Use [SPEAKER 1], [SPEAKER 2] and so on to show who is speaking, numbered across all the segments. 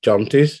[SPEAKER 1] 34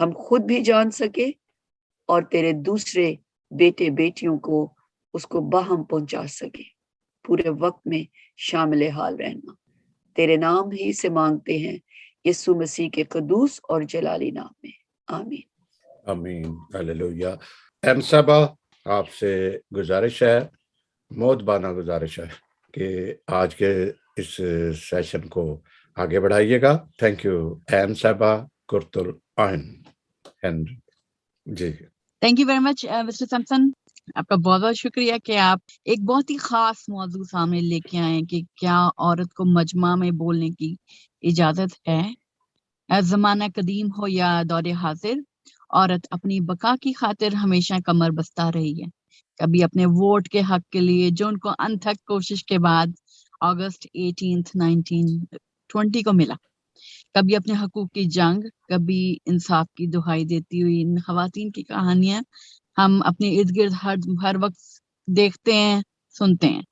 [SPEAKER 2] ہم خود بھی جان سکے اور تیرے دوسرے بیٹے بیٹیوں کو اس کو باہم پہنچا سکے. پورے وقت میں شامل حال رہنا. تیرے نام ہی سے مانگتے ہیں یسوع مسیح کے قدوس اور جلالی نام میں. آمین.
[SPEAKER 1] آمین. ہلیلویا. ایم صاحبہ آپ سے گزارش ہے، مودبانہ گزارش ہے کہ آج کے اس سیشن کو آگے بڑھائیے گا. تھینک یو ایم صاحبہ کرتل آئن ہینری. جی
[SPEAKER 3] thank you very much mister Samson. آپ کا بہت بہت شکریہ کہ آپ ایک بہت ہی خاص موضوع سامنے لے کے آئے کہ کیا عورت کو مجمع میں بولنے کی اجازت ہے. زمانہ قدیم ہو یا دور حاضر، عورت اپنی بقا کی خاطر ہمیشہ کمر بستہ رہی ہے. کبھی اپنے ووٹ کے حق کے لیے جو ان کو انتھک کوشش کے بعد اگست 18 1920 کو ملا، کبھی اپنے حقوق کی جنگ، کبھی انصاف کی دہائی دیتی ہوئی ان خواتین کی کہانیاں ہم اپنے ارد گرد ہر وقت دیکھتے ہیں، سنتے ہیں.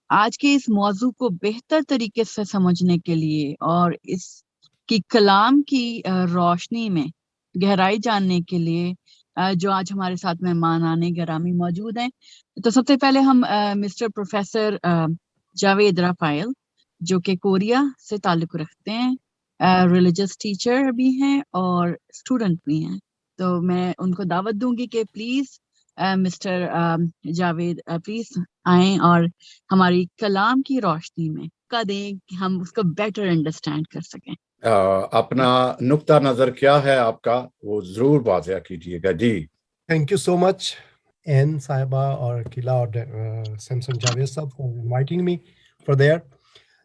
[SPEAKER 3] آج کے اس موضوع کو بہتر طریقے سے سمجھنے کے لیے اور اس کی کلام کی روشنی میں گہرائی جاننے کے لیے جو آج ہمارے ساتھ مہمان گرامی موجود ہیں، تو سب سے پہلے ہم مسٹر پروفیسر جاوید رافائل جو کہ کوریا سے تعلق رکھتے ہیں، ریلیجس ٹیچر بھی ہیں اور اسٹوڈنٹ بھی ہیں، تو میں ان کو دعوت دوں گی کہ پلیز مسٹر جاوید پلیز آئیں اور ہماری کلام کی روشنی میں کا دیں کہ ہم اس کو بیٹر انڈرسٹینڈ کر سکیں.
[SPEAKER 1] اپنا نقطہ نظر کیا ہے آپ کا، وہ ضرور واضح کیجیے گا. جی
[SPEAKER 4] thank you so much Ann صاحبہ اور قلعہ اور سیمسن جاوید صاحب for inviting me for there.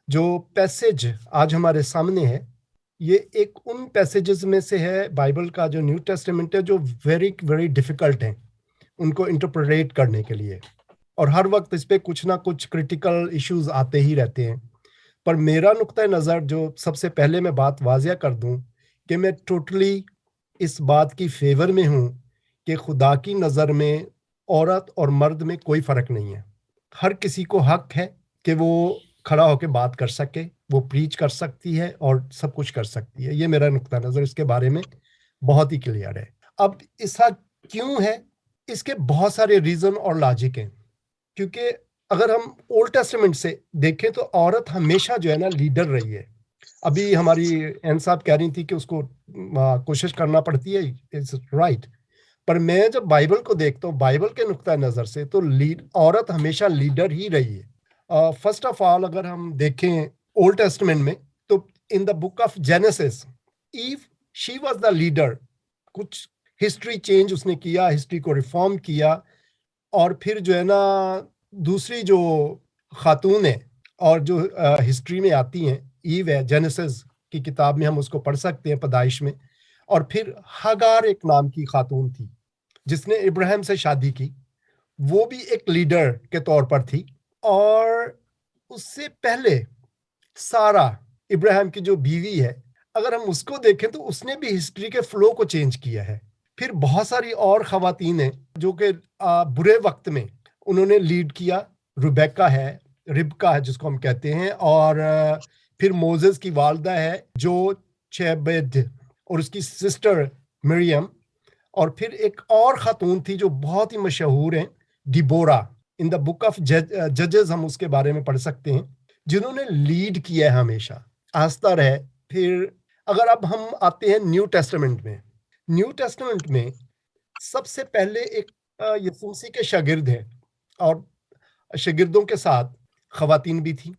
[SPEAKER 4] جو پیسیج آج ہمارے سامنے ہے یہ ایک ان پیسیجز میں سے ہے بائبل کا جو نیو ٹیسٹمنٹ ہے جو ویری ویری ڈیفیکلٹ ہیں ان کو انٹرپریٹ کرنے کے لیے، اور ہر وقت اس پہ کچھ نہ کچھ کریٹیکل ایشوز آتے ہی رہتے ہیں. پر میرا نقطۂ نظر جو سب سے پہلے میں بات واضح کر دوں کہ میں ٹوٹلی اس بات کی فیور میں ہوں کہ خدا کی نظر میں عورت اور مرد میں کوئی فرق نہیں ہے. ہر کسی کو حق ہے کہ وہ کھڑا ہو کے بات کر سکے، وہ پریچ کر سکتی ہے اور سب کچھ کر سکتی ہے. یہ میرا نقطہ نظر اس کے بارے میں بہت ہی کلیئر ہے. اب ایسا کیوں ہے؟ اس کے بہت سارے ریزن اور لاجک ہیں. کیونکہ اگر ہم اولڈ ٹیسٹمنٹ سے دیکھیں تو عورت ہمیشہ جو ہے نا لیڈر رہی ہے. ابھی ہماری این صاحب کہہ رہی تھی کہ اس کو کوشش کرنا پڑتی ہے، رائٹ. پر میں جب بائبل کو دیکھتا ہوں بائبل کے نقطۂ نظر سے تو عورت ہمیشہ لیڈر ہی رہی ہے. فرسٹ آف آل اگر ہم دیکھیں اولڈ ٹیسٹمنٹ میں تو ان دا بک آف جینیسس ایو شی واز دا لیڈر. کچھ ہسٹری چینج اس نے کیا، ہسٹری کو ریفارم کیا، اور پھر جو ہے نا دوسری جو خاتون ہیں اور جو ہسٹری میں آتی ہیں، ایو ہے جینیسس کی کتاب میں ہم اس کو پڑھ سکتے ہیں پیدائش میں. اور پھر ہاگار ایک نام کی خاتون تھی جس نے ابراہیم سے شادی کی، وہ بھی ایک لیڈر کے طور پر تھی. اور اس سے پہلے سارا ابراہیم کی جو بیوی ہے، اگر ہم اس کو دیکھیں تو اس نے بھی ہسٹری کے فلو کو چینج کیا ہے. پھر بہت ساری اور خواتین ہیں جو کہ برے وقت میں انہوں نے لیڈ کیا. ربیکا ہے، ربکا ہے جس کو ہم کہتے ہیں، اور پھر موزز کی والدہ ہے جو چیبد، اور اس کی سسٹر مریم. اور پھر ایک اور خاتون تھی جو بہت ہی مشہور ہیں، Deborah. In the book of ججز ہم اس کے بارے میں پڑھ سکتے ہیں، جنہوں نے لیڈ کیا ہے ہمیشہ، آستہ رہے. پھر اگر اب ہم آتے ہیں نیو ٹیسٹمنٹ میں، نیو ٹیسٹمنٹ میں سب سے پہلے ایک یسوع مسیح کے شاگرد ہیں، اور شاگردوں کے ساتھ خواتین بھی تھیں،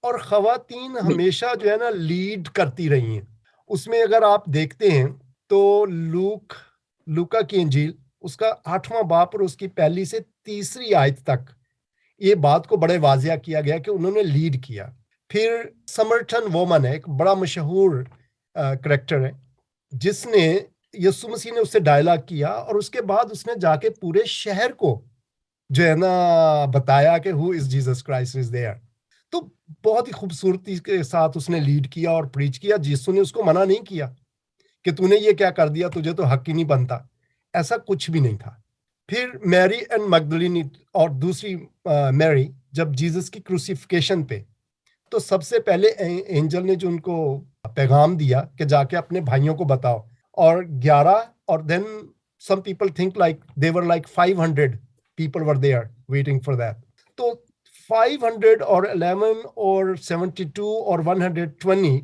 [SPEAKER 4] اور خواتین ہمیشہ جو ہے نا لیڈ کرتی رہی ہیں. اس میں اگر آپ دیکھتے ہیں تو لوکا کی انجیل اس کا 8واں باب اور اس کی پہلی سے 3 آیت تک یہ بات کو بڑے واضح کیا گیا کہ انہوں نے لیڈ کیا. پھر سمرٹن وومن ہے، ایک بڑا مشہور کریکٹر ہے جس نے یسوع مسیح نے اس سے ڈائلاگ کیا، اور اس کے بعد اس نے جا کے پورے شہر کو جو ہے نا بتایا کہ ہو از جیسس کرائسٹ از دیئر. تو بہت ہی خوبصورتی کے ساتھ اس نے لیڈ کیا اور پریچ کیا. یسوع نے اس کو منع نہیں کیا کہ تو نے یہ کیا کر دیا، تجھے تو حق ہی نہیں بنتا، ایسا کچھ بھی نہیں تھا. پھر میری اینڈ مگدلینی اور دوسری میری جب جیسس کی کروسیفیکیشن پہ، تو سب سے پہلے اینجل نے جو ان کو پیغام دیا کہ جا کے اپنے بھائیوں کو بتاؤ، اور 11 اور then some people think like they were like 500 people were there waiting for that. تو 500 اور 11 اور 72 اور 120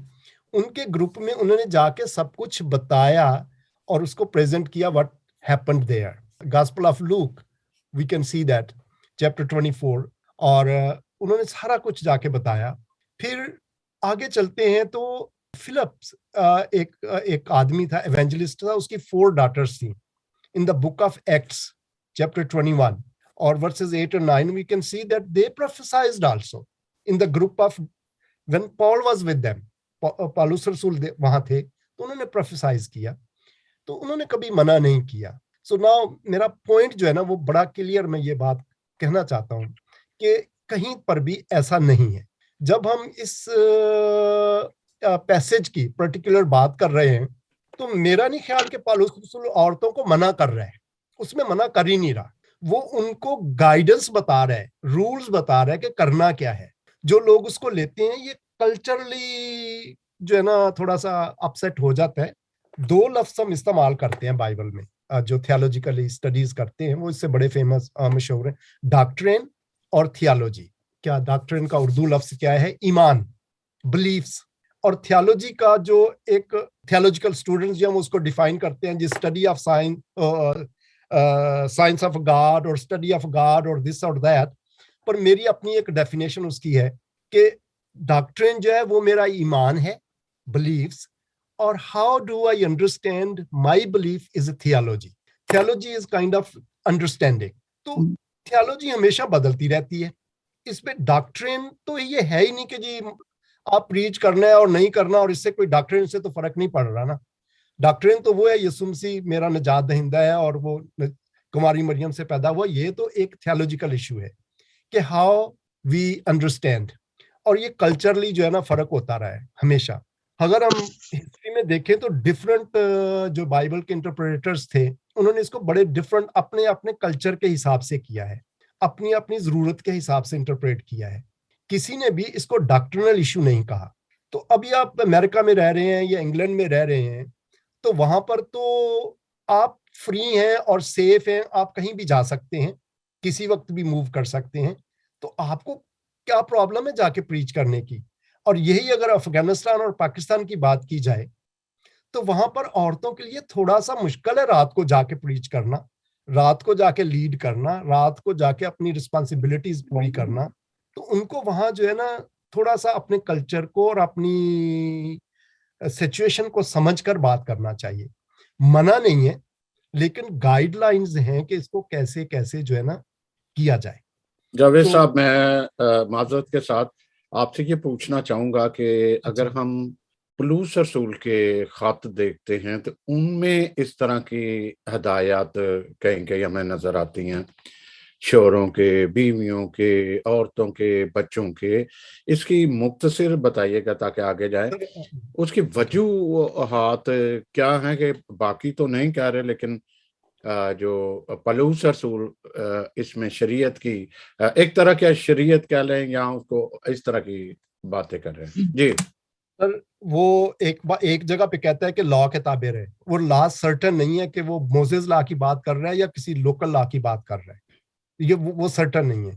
[SPEAKER 4] ان کے گروپ میں انہوں نے جا کے سب کچھ بتایا اور اس کو پریزنٹ کیا what happened there. Gospel of Luke we can see that chapter 24 اور انہوں نے سارا کچھ جا کے بتایا. پھر آگے چلتے ہیں تو فلپس ایک آدمی تھا, ایونجلسٹ تھا, اس کی 4 ڈاٹرز تھیں. In the book of Acts chapter 21 or verses 8 and 9 we can see that they prophesied also in the group of when Paul was with them. پالوس رسول وہاں تھے تو انہوں نے پروفیسائز کیا, تو انہوں نے کبھی منع نہیں کیا. سو ناؤ میرا پوائنٹ جو ہے نا وہ بڑا کلیئر, میں یہ بات کہنا چاہتا ہوں کہ کہیں پر بھی ایسا نہیں ہے. جب ہم اس پیسج کی پرٹیکولر بات کر رہے ہیں تو میرا نہیں خیال کہ پالوس رسول عورتوں کو منع کر رہا ہے, اس میں منع کر ہی نہیں رہا. وہ ان کو گائیڈنس بتا رہا ہے, رولز بتا رہا ہے کہ کرنا کیا ہے. جو لوگ اس کو لیتے ہیں یہ کلچرلی جو ہے نا تھوڑا سا اپسیٹ ہو جاتا ہے. 2 لفظ ہم استعمال کرتے ہیں بائبل میں, جو تھیالوجیکلی اسٹڈیز کرتے ہیں وہ اس سے بڑے فیمس مشہور ہیں, ڈاکٹرین اور تھیالوجی. کیا ڈاکٹرین کا اردو لفظ کیا ہے؟ ایمان, بلیفس. اور تھیالوجی کا جو ایک تھیالوجیکل اسٹوڈنٹس جو ہم اس کو ڈیفائن کرتے ہیں جی study of science of God اور اسٹڈی آف گاڈ اور دس اور دیٹ. پر میری اپنی ایک ڈیفینیشن اس کی ہے کہ ڈاکٹرین جو ہے وہ میرا ایمان ہے, بلیفس, اور how do I understand my belief is a theology. Theology is kind of understanding. تو تھیالوجی ہمیشہ بدلتی رہتی ہے. اس پہ ڈاکٹرین تو یہ ہے ہی نہیں کہ جی آپ پریچ کرنا ہے اور نہیں کرنا, اور اس سے کوئی ڈاکٹرین سے تو فرق نہیں پڑ رہا نا. ڈاکٹرین تو وہ ہے یسوع مسیح میرا نجات دہندہ ہے اور وہ کماری مریم سے پیدا ہوا. یہ تو ایک تھیالوجیکل ایشو ہے کہ ہاؤ وی انڈرسٹینڈ, اور یہ کلچرلی جو ہے نا فرق ہوتا رہا ہے ہمیشہ. اگر ہم ہسٹری میں دیکھیں تو ڈفرنٹ جو بائبل کے انٹرپریٹرز تھے انہوں نے اس کو بڑے ڈفرنٹ اپنے اپنے کلچر کے حساب سے کیا ہے, اپنی اپنی ضرورت کے حساب سے انٹرپریٹ کیا ہے. کسی نے بھی اس کو ڈاکٹرنل ایشو نہیں کہا. تو ابھی آپ امریکہ میں رہ رہے ہیں یا انگلینڈ میں رہ رہے ہیں تو وہاں پر تو آپ فری ہیں اور سیف ہیں, آپ کہیں بھی جا سکتے ہیں, کسی وقت بھی موو کر سکتے ہیں. تو آپ کو کیا پرابلم ہے جا کے پریچ کرنے کی؟ اور یہی اگر افغانستان اور پاکستان کی بات کی جائے تو وہاں پر عورتوں کے لیے تھوڑا سا مشکل ہے رات کو جا کے پریچ کرنا, رات کو جا کے لیڈ کرنا, رات کو جا کے اپنی رسپانسبلٹیز پوری کرنا. تو ان کو وہاں جو ہے نا تھوڑا سا اپنے کلچر کو اور اپنی سچویشن کو سمجھ کر بات کرنا چاہیے. منع نہیں ہے لیکن گائیڈ لائنز ہیں کہ اس کو کیسے کیسے جو ہے نا کیا جائے.
[SPEAKER 1] جاوید صاحب, میں معذرت کے ساتھ آپ سے یہ پوچھنا چاہوں گا کہ اگر ہم پولس رسول کے خط دیکھتے ہیں تو ان میں اس طرح کی ہدایات کہیں کہیں ہمیں نظر آتی ہیں, شوہروں کے, بیویوں کے, عورتوں کے, بچوں کے. اس کی مختصر بتائیے گا تاکہ آگے جائیں. اس کی وجوہات کیا ہیں کہ باقی تو نہیں کہہ رہے لیکن جو پولس رسول اس میں شریعت کی ایک طرح کیا شریعت کہہ لیں یا اس کو اس طرح کی باتیں کر رہے ہیں. جی
[SPEAKER 4] سر, وہ ایک جگہ پہ کہتا ہے کہ لا کے تابع رہے. وہ لا سرٹن نہیں ہے کہ وہ موزیز لا کی بات کر رہا ہے یا کسی لوکل لا کی بات کر رہا ہے, یہ وہ سرٹن نہیں ہے.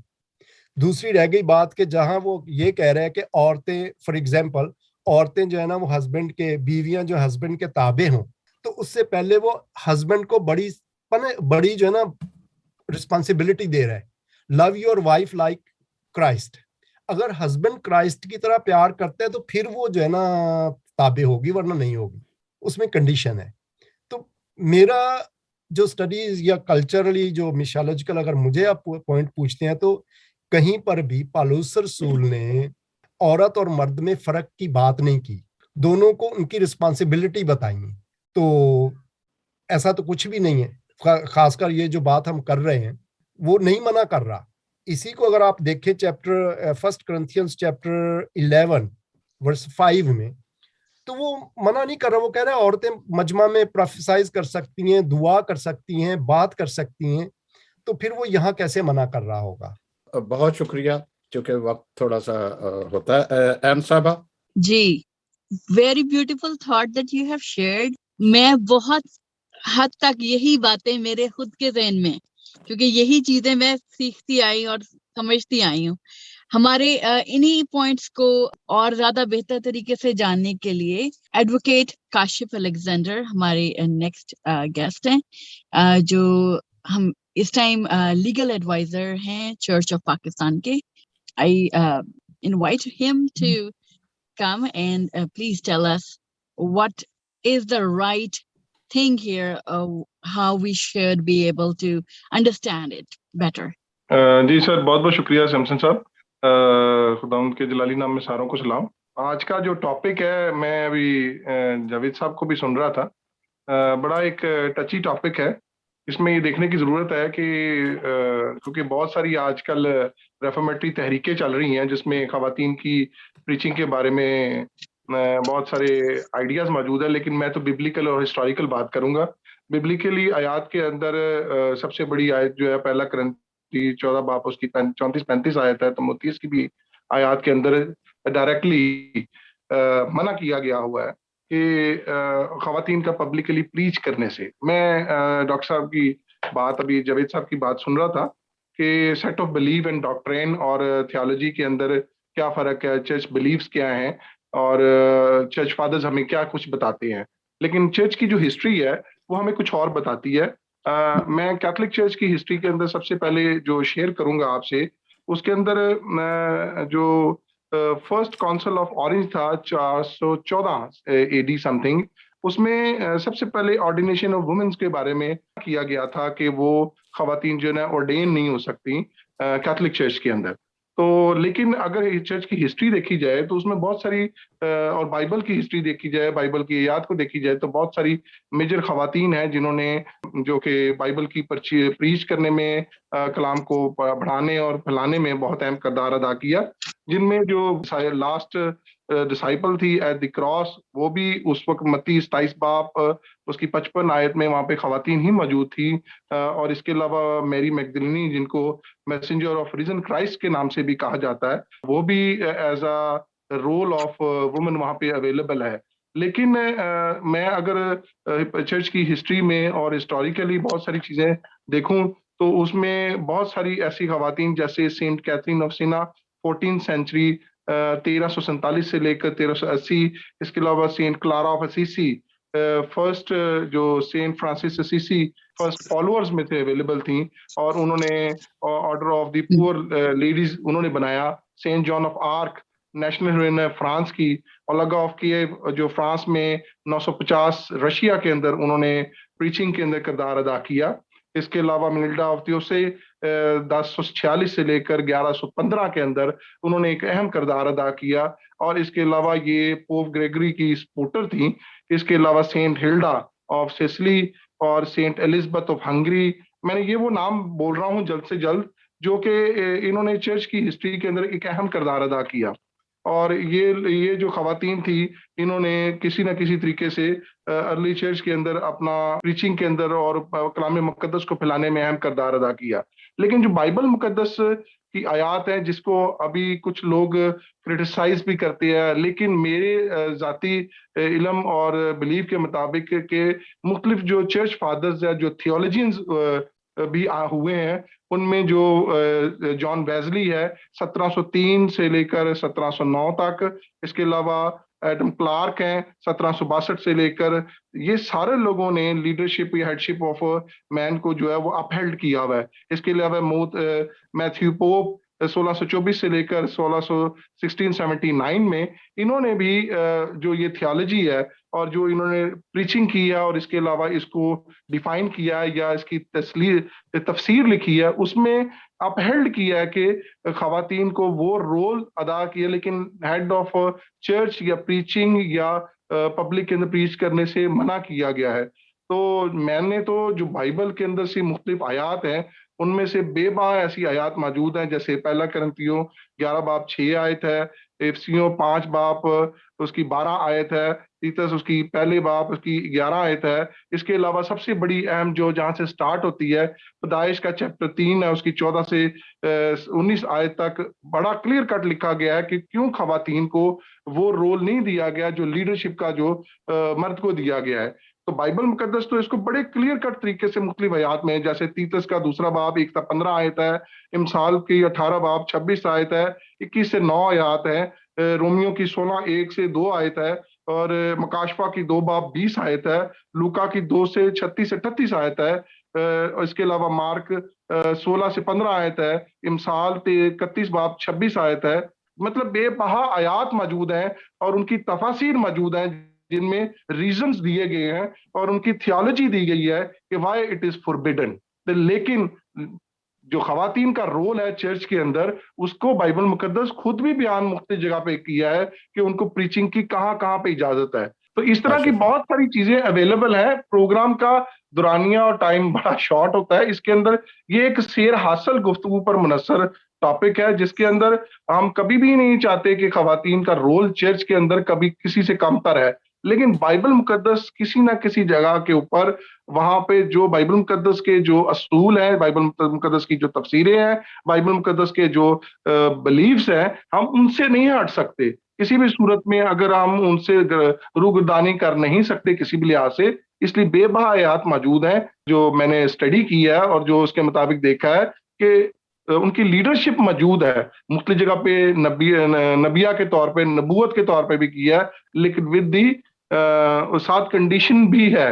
[SPEAKER 4] دوسری رہ گئی بات کہ جہاں وہ یہ کہہ رہے ہیں کہ عورتیں فار ایگزامپل عورتیں جو ہے نا وہ ہسبینڈ کے, بیویاں جو ہسبینڈ کے تابع ہوں تو اس سے پہلے وہ ہسبینڈ کو بڑی جو ہے نا رسپانسبلٹی دے رہا ہے. Love your wife like Christ. اگر ہسبینڈ کرائسٹ کی طرح پیار کرتے ہیں تو پھر وہ جو ہے نا تابع ہوگی, ورنہ نہیں ہوگی, اس میں کنڈیشن ہے. تو میرا جو سٹڈیز یا کلچرلی جو میشالوجیکل اگر مجھے آپ پوائنٹ پوچھتے ہیں تو کہیں پر بھی پالوس رسول نے عورت اور مرد میں فرق کی بات نہیں کی, دونوں کو ان کی رسپانسبلٹی بتائی. تو ایسا تو کچھ بھی نہیں ہے. خاص کر یہ جو بات ہم کر رہے ہیں وہ نہیں منع کر رہا. اسی کو اگر آپ دیکھیں چیپٹر 1 کرنتھینز چیپٹر 11 ورس 5 میں تو وہ منع نہیں کر رہا. وہ کہہ رہا ہے عورتیں مجمع میں پروفیسائز کر سکتی ہیں, دعا کر سکتی ہیں, بات کر سکتی ہیں. تو پھر وہ یہاں کیسے منع کر رہا ہوگا؟
[SPEAKER 1] بہت شکریہ, چونکہ وقت تھوڑا سا ہوتا ہے. ایم صاحبہ.
[SPEAKER 3] جی, very beautiful thought that you have shared. میں بہت حد تک یہی باتیں میرے خود کے ذہن میں، کیونکہ یہی چیزیں میں سیکھتی آئی اور سمجھتی آئی ہوں. ہمارے انہی پوائنٹس کو اور زیادہ بہتر طریقے سے جاننے کے لیے ایڈوکیٹ کاشف الیگزینڈر ہمارے نیکسٹ گیسٹ ہیں، جو ہم اس ٹائم لیگل ایڈوائزر ہیں چرچ آف پاکستان کے. آئی انوائٹ ہم to come and please tell us what is the right thing here, how we should be able to understand it better.
[SPEAKER 5] جی سر، بہت بہت شکریہ سیمسن صاحب. خداوند کے جلالی نام میں ساروں کو سلام. آج کا جو ٹاپک ہے، میں ابھی جاوید صاحب کو بھی سن رہا تھا، بڑا ایک ٹچی ٹاپک ہے. اس میں یہ دیکھنے کی ضرورت ہے کہ کیونکہ بہت ساری آج کل ریفارمیٹری تحریکیں چل رہی ہیں جس میں خواتین کی پریچنگ کے بارے میں بہت سارے آئیڈیاز موجود ہیں، لیکن میں تو ببلیکل اور ہسٹوریکل بات کروں گا. ببلیکلی آیات کے اندر سب سے بڑی آیت جو ہے پہلا کرنتی 14 باب اس کی 34-35 آیت ہے. تو متیس کی بھی آیات کے اندر ڈائریکٹلی منع کیا گیا ہوا ہے کہ خواتین کا پبلکلی پریچ کرنے سے. میں ڈاکٹر صاحب کی بات، ابھی جاوید صاحب کی بات سن رہا تھا کہ set of belief and doctrine اور تھیولوجی کے اندر کیا فرق ہے، چرچ بلیفز کیا ہیں اور چرچ فادرز ہمیں کیا کچھ بتاتے ہیں. لیکن چرچ کی جو ہسٹری ہے وہ ہمیں کچھ اور بتاتی ہے. میں کیتھولک چرچ کی ہسٹری کے اندر سب سے پہلے جو شیئر کروں گا آپ سے، اس کے اندر جو فرسٹ کونسل آف اورنج تھا 414 AD سم تھنگ، اس میں سب سے پہلے آرڈینیشن آف وومنس کے بارے میں کیا گیا تھا کہ وہ خواتین جو ہے آرڈین نہیں ہو سکتی کیتھولک چرچ کے اندر. تو لیکن اگر چرچ کی ہسٹری دیکھی جائے تو اس میں بہت ساری، اور بائبل کی ہسٹری دیکھی جائے، بائبل کی آیات کو دیکھی جائے، تو بہت ساری میجر خواتین ہیں جنہوں نے جو کہ بائبل کی پریچ کرنے میں، کلام کو بڑھانے اور پھیلانے میں بہت اہم کردار ادا کیا. جن میں جو لاسٹ ڈسائپل تھی ایٹ دی کراس، وہ بھی اس وقت متی 27 باب اس کی 55 آیت میں وہاں پہ خواتین ہی موجود تھی. اور اس کے علاوہ میری میگدلینی، جن کو میسنجر آف ریزن کرائسٹ کے نام سے بھی کہا جاتا ہے، وہ بھی as a role of woman وہاں پہ اویلیبل ہے. لیکن میں اگر چرچ کی ہسٹری میں اور ہسٹوریکلی بہت ساری چیزیں دیکھوں تو اس میں بہت ساری ایسی خواتین جیسے Saint Catherine of Siena 14 century 1347 سے لے کر 1380، اس کے علاوہ Saint Clara of Assisi, first جو Saint Francis Assisi first followers میں تھے، اویلیبل تھیں، اور انہوں نے آرڈر آف دی پور لیڈیز انہوں نے بنایا. Saint Joan of Arc national heroine ہے فرانس کی. اولاگا آف کیو جو فرانس میں 950 رشیا کے اندر انہوں نے پریچنگ کے اندر کردار ادا کیا. اس کے علاوہ ملڈا آف تیوسے 1046 سے لے کر 1115 کے اندر انہوں نے ایک اہم کردار ادا کیا. اور اس کے علاوہ یہ پوپ گریگری کی سپورٹر تھیں. اس کے علاوہ سینٹ ہلڈا آف سسلی اور سینٹ ایلزبتھ آف ہنگری. میں نے یہ وہ نام بول رہا ہوں جلد سے جلد جو کہ انہوں نے چرچ کی ہسٹری کے اندر ایک اہم کردار ادا کیا. اور یہ جو خواتین تھی، انہوں نے کسی نہ کسی طریقے سے ارلی چرچ کے اندر اپنا پریچنگ کے اندر اور کلام مقدس کو پھیلانے میں اہم کردار ادا کیا. لیکن جو بائبل مقدس کی آیات ہیں جس کو ابھی کچھ لوگ کرٹیسائز بھی کرتے ہیں، لیکن میرے ذاتی علم اور بلیف کے مطابق کہ مختلف جو چرچ فادرز یا جو تھیولوجینز بھی ہوئے ہیں، ان میں جو جان ویزلی ہے 1703 سے لے کر 1709 تک، اس کے علاوہ ایڈم کلارک ہیں 1762 سے لے کر، یہ سارے لوگوں نے لیڈرشپ یا ہیڈشپ آف مین کو جو ہے وہ اپہیلڈ کیا ہوا ہے. اس کے علاوہ میتھیو پوپ 1624 سے لے کر 1679 میں انہوں نے بھی جو یہ تھیولوجی ہے اور جو انہوں نے پریچنگ کی ہے اور اس کے علاوہ اس کو ڈیفائن کیا ہے یا اس کی تفسیر لکھی ہے، اس میں اپہیلڈ کیا ہے کہ خواتین کو وہ رول ادا کیا، لیکن ہیڈ آف چرچ یا پریچنگ یا پبلک کے اندر پریچ کرنے سے منع کیا گیا ہے. تو میں نے تو جو بائبل کے اندر سی مختلف آیات ہیں، ان میں سے بے باں ایسی آیات موجود ہیں، جیسے پہلا کرنتیوں 11 باب 6 آیت ہے، افسیوں 5 باب اس کی 12 آیت ہے، تیتس اس کی پہلے باب اس کی 11 آیت ہے. اس کے علاوہ سب سے بڑی اہم جو جہاں سے سٹارٹ ہوتی ہے، پیدائش کا چیپٹر 3 ہے، اس کی 14 سے 19 آیت تک بڑا کلیئر کٹ لکھا گیا ہے کہ کیوں خواتین کو وہ رول نہیں دیا گیا جو لیڈرشپ کا جو مرد کو دیا گیا ہے. تو بائبل مقدس تو اس کو بڑے کلیئر کٹ طریقے سے مختلف آیات میں، جیسے تیتس کا 2 باب 1 سے 15 آیت ہے، امثال کی 18 باب 26 آیت ہے، 21 سے 9 آیات ہے، رومیوں کی 16 1 سے 2 آیت ہے، اور مکاشفہ کی 2 باب 20 آیت ہے، لوکا کی 2 سے 36 38 آیت ہے، اس کے علاوہ مارک 16 سے 15 آیت ہے، امثال 31 باب 26 آیت ہے. مطلب بے بہا آیات موجود ہیں اور ان کی تفاسیر موجود ہیں جن میں ریزنز دیے گئے ہیں اور ان کی تھیالوجی دی گئی ہے کہ وائی اٹ از فوربیڈن. لیکن جو خواتین کا رول ہے چرچ کے اندر، اس کو بائبل مقدس خود بھی بیان مختلف جگہ پہ کیا ہے کہ ان کو پریچنگ کی کہاں کہاں پہ اجازت ہے. تو اس طرح کی بہت ساری چیزیں اویلیبل ہیں. پروگرام کا دورانیہ اور ٹائم بڑا شارٹ ہوتا ہے. اس کے اندر یہ ایک سیر حاصل گفتگو پر منحصر ٹاپک ہے جس کے اندر ہم کبھی بھی نہیں چاہتے کہ خواتین کا رول چرچ کے اندر کبھی کسی سے کم تر ہے. لیکن بائبل مقدس کسی نہ کسی جگہ کے اوپر وہاں پہ جو بائبل مقدس کے جو اصول ہیں، بائبل مقدس کی جو تفسیریں ہیں، بائبل مقدس کے جو بلیفز ہیں، ہم ان سے نہیں ہٹ سکتے کسی بھی صورت میں. اگر ہم ان سے روگردانی کر نہیں سکتے کسی بھی لحاظ سے، اس لیے بے بہا آیات موجود ہیں جو میں نے اسٹڈی کی ہے اور جو اس کے مطابق دیکھا ہے کہ ان کی لیڈرشپ موجود ہے مختلف جگہ پہ، نبیہ کے طور پہ، نبوت کے طور پہ بھی کیا ہے، لیکن ود دی ساتھ کنڈیشن بھی ہے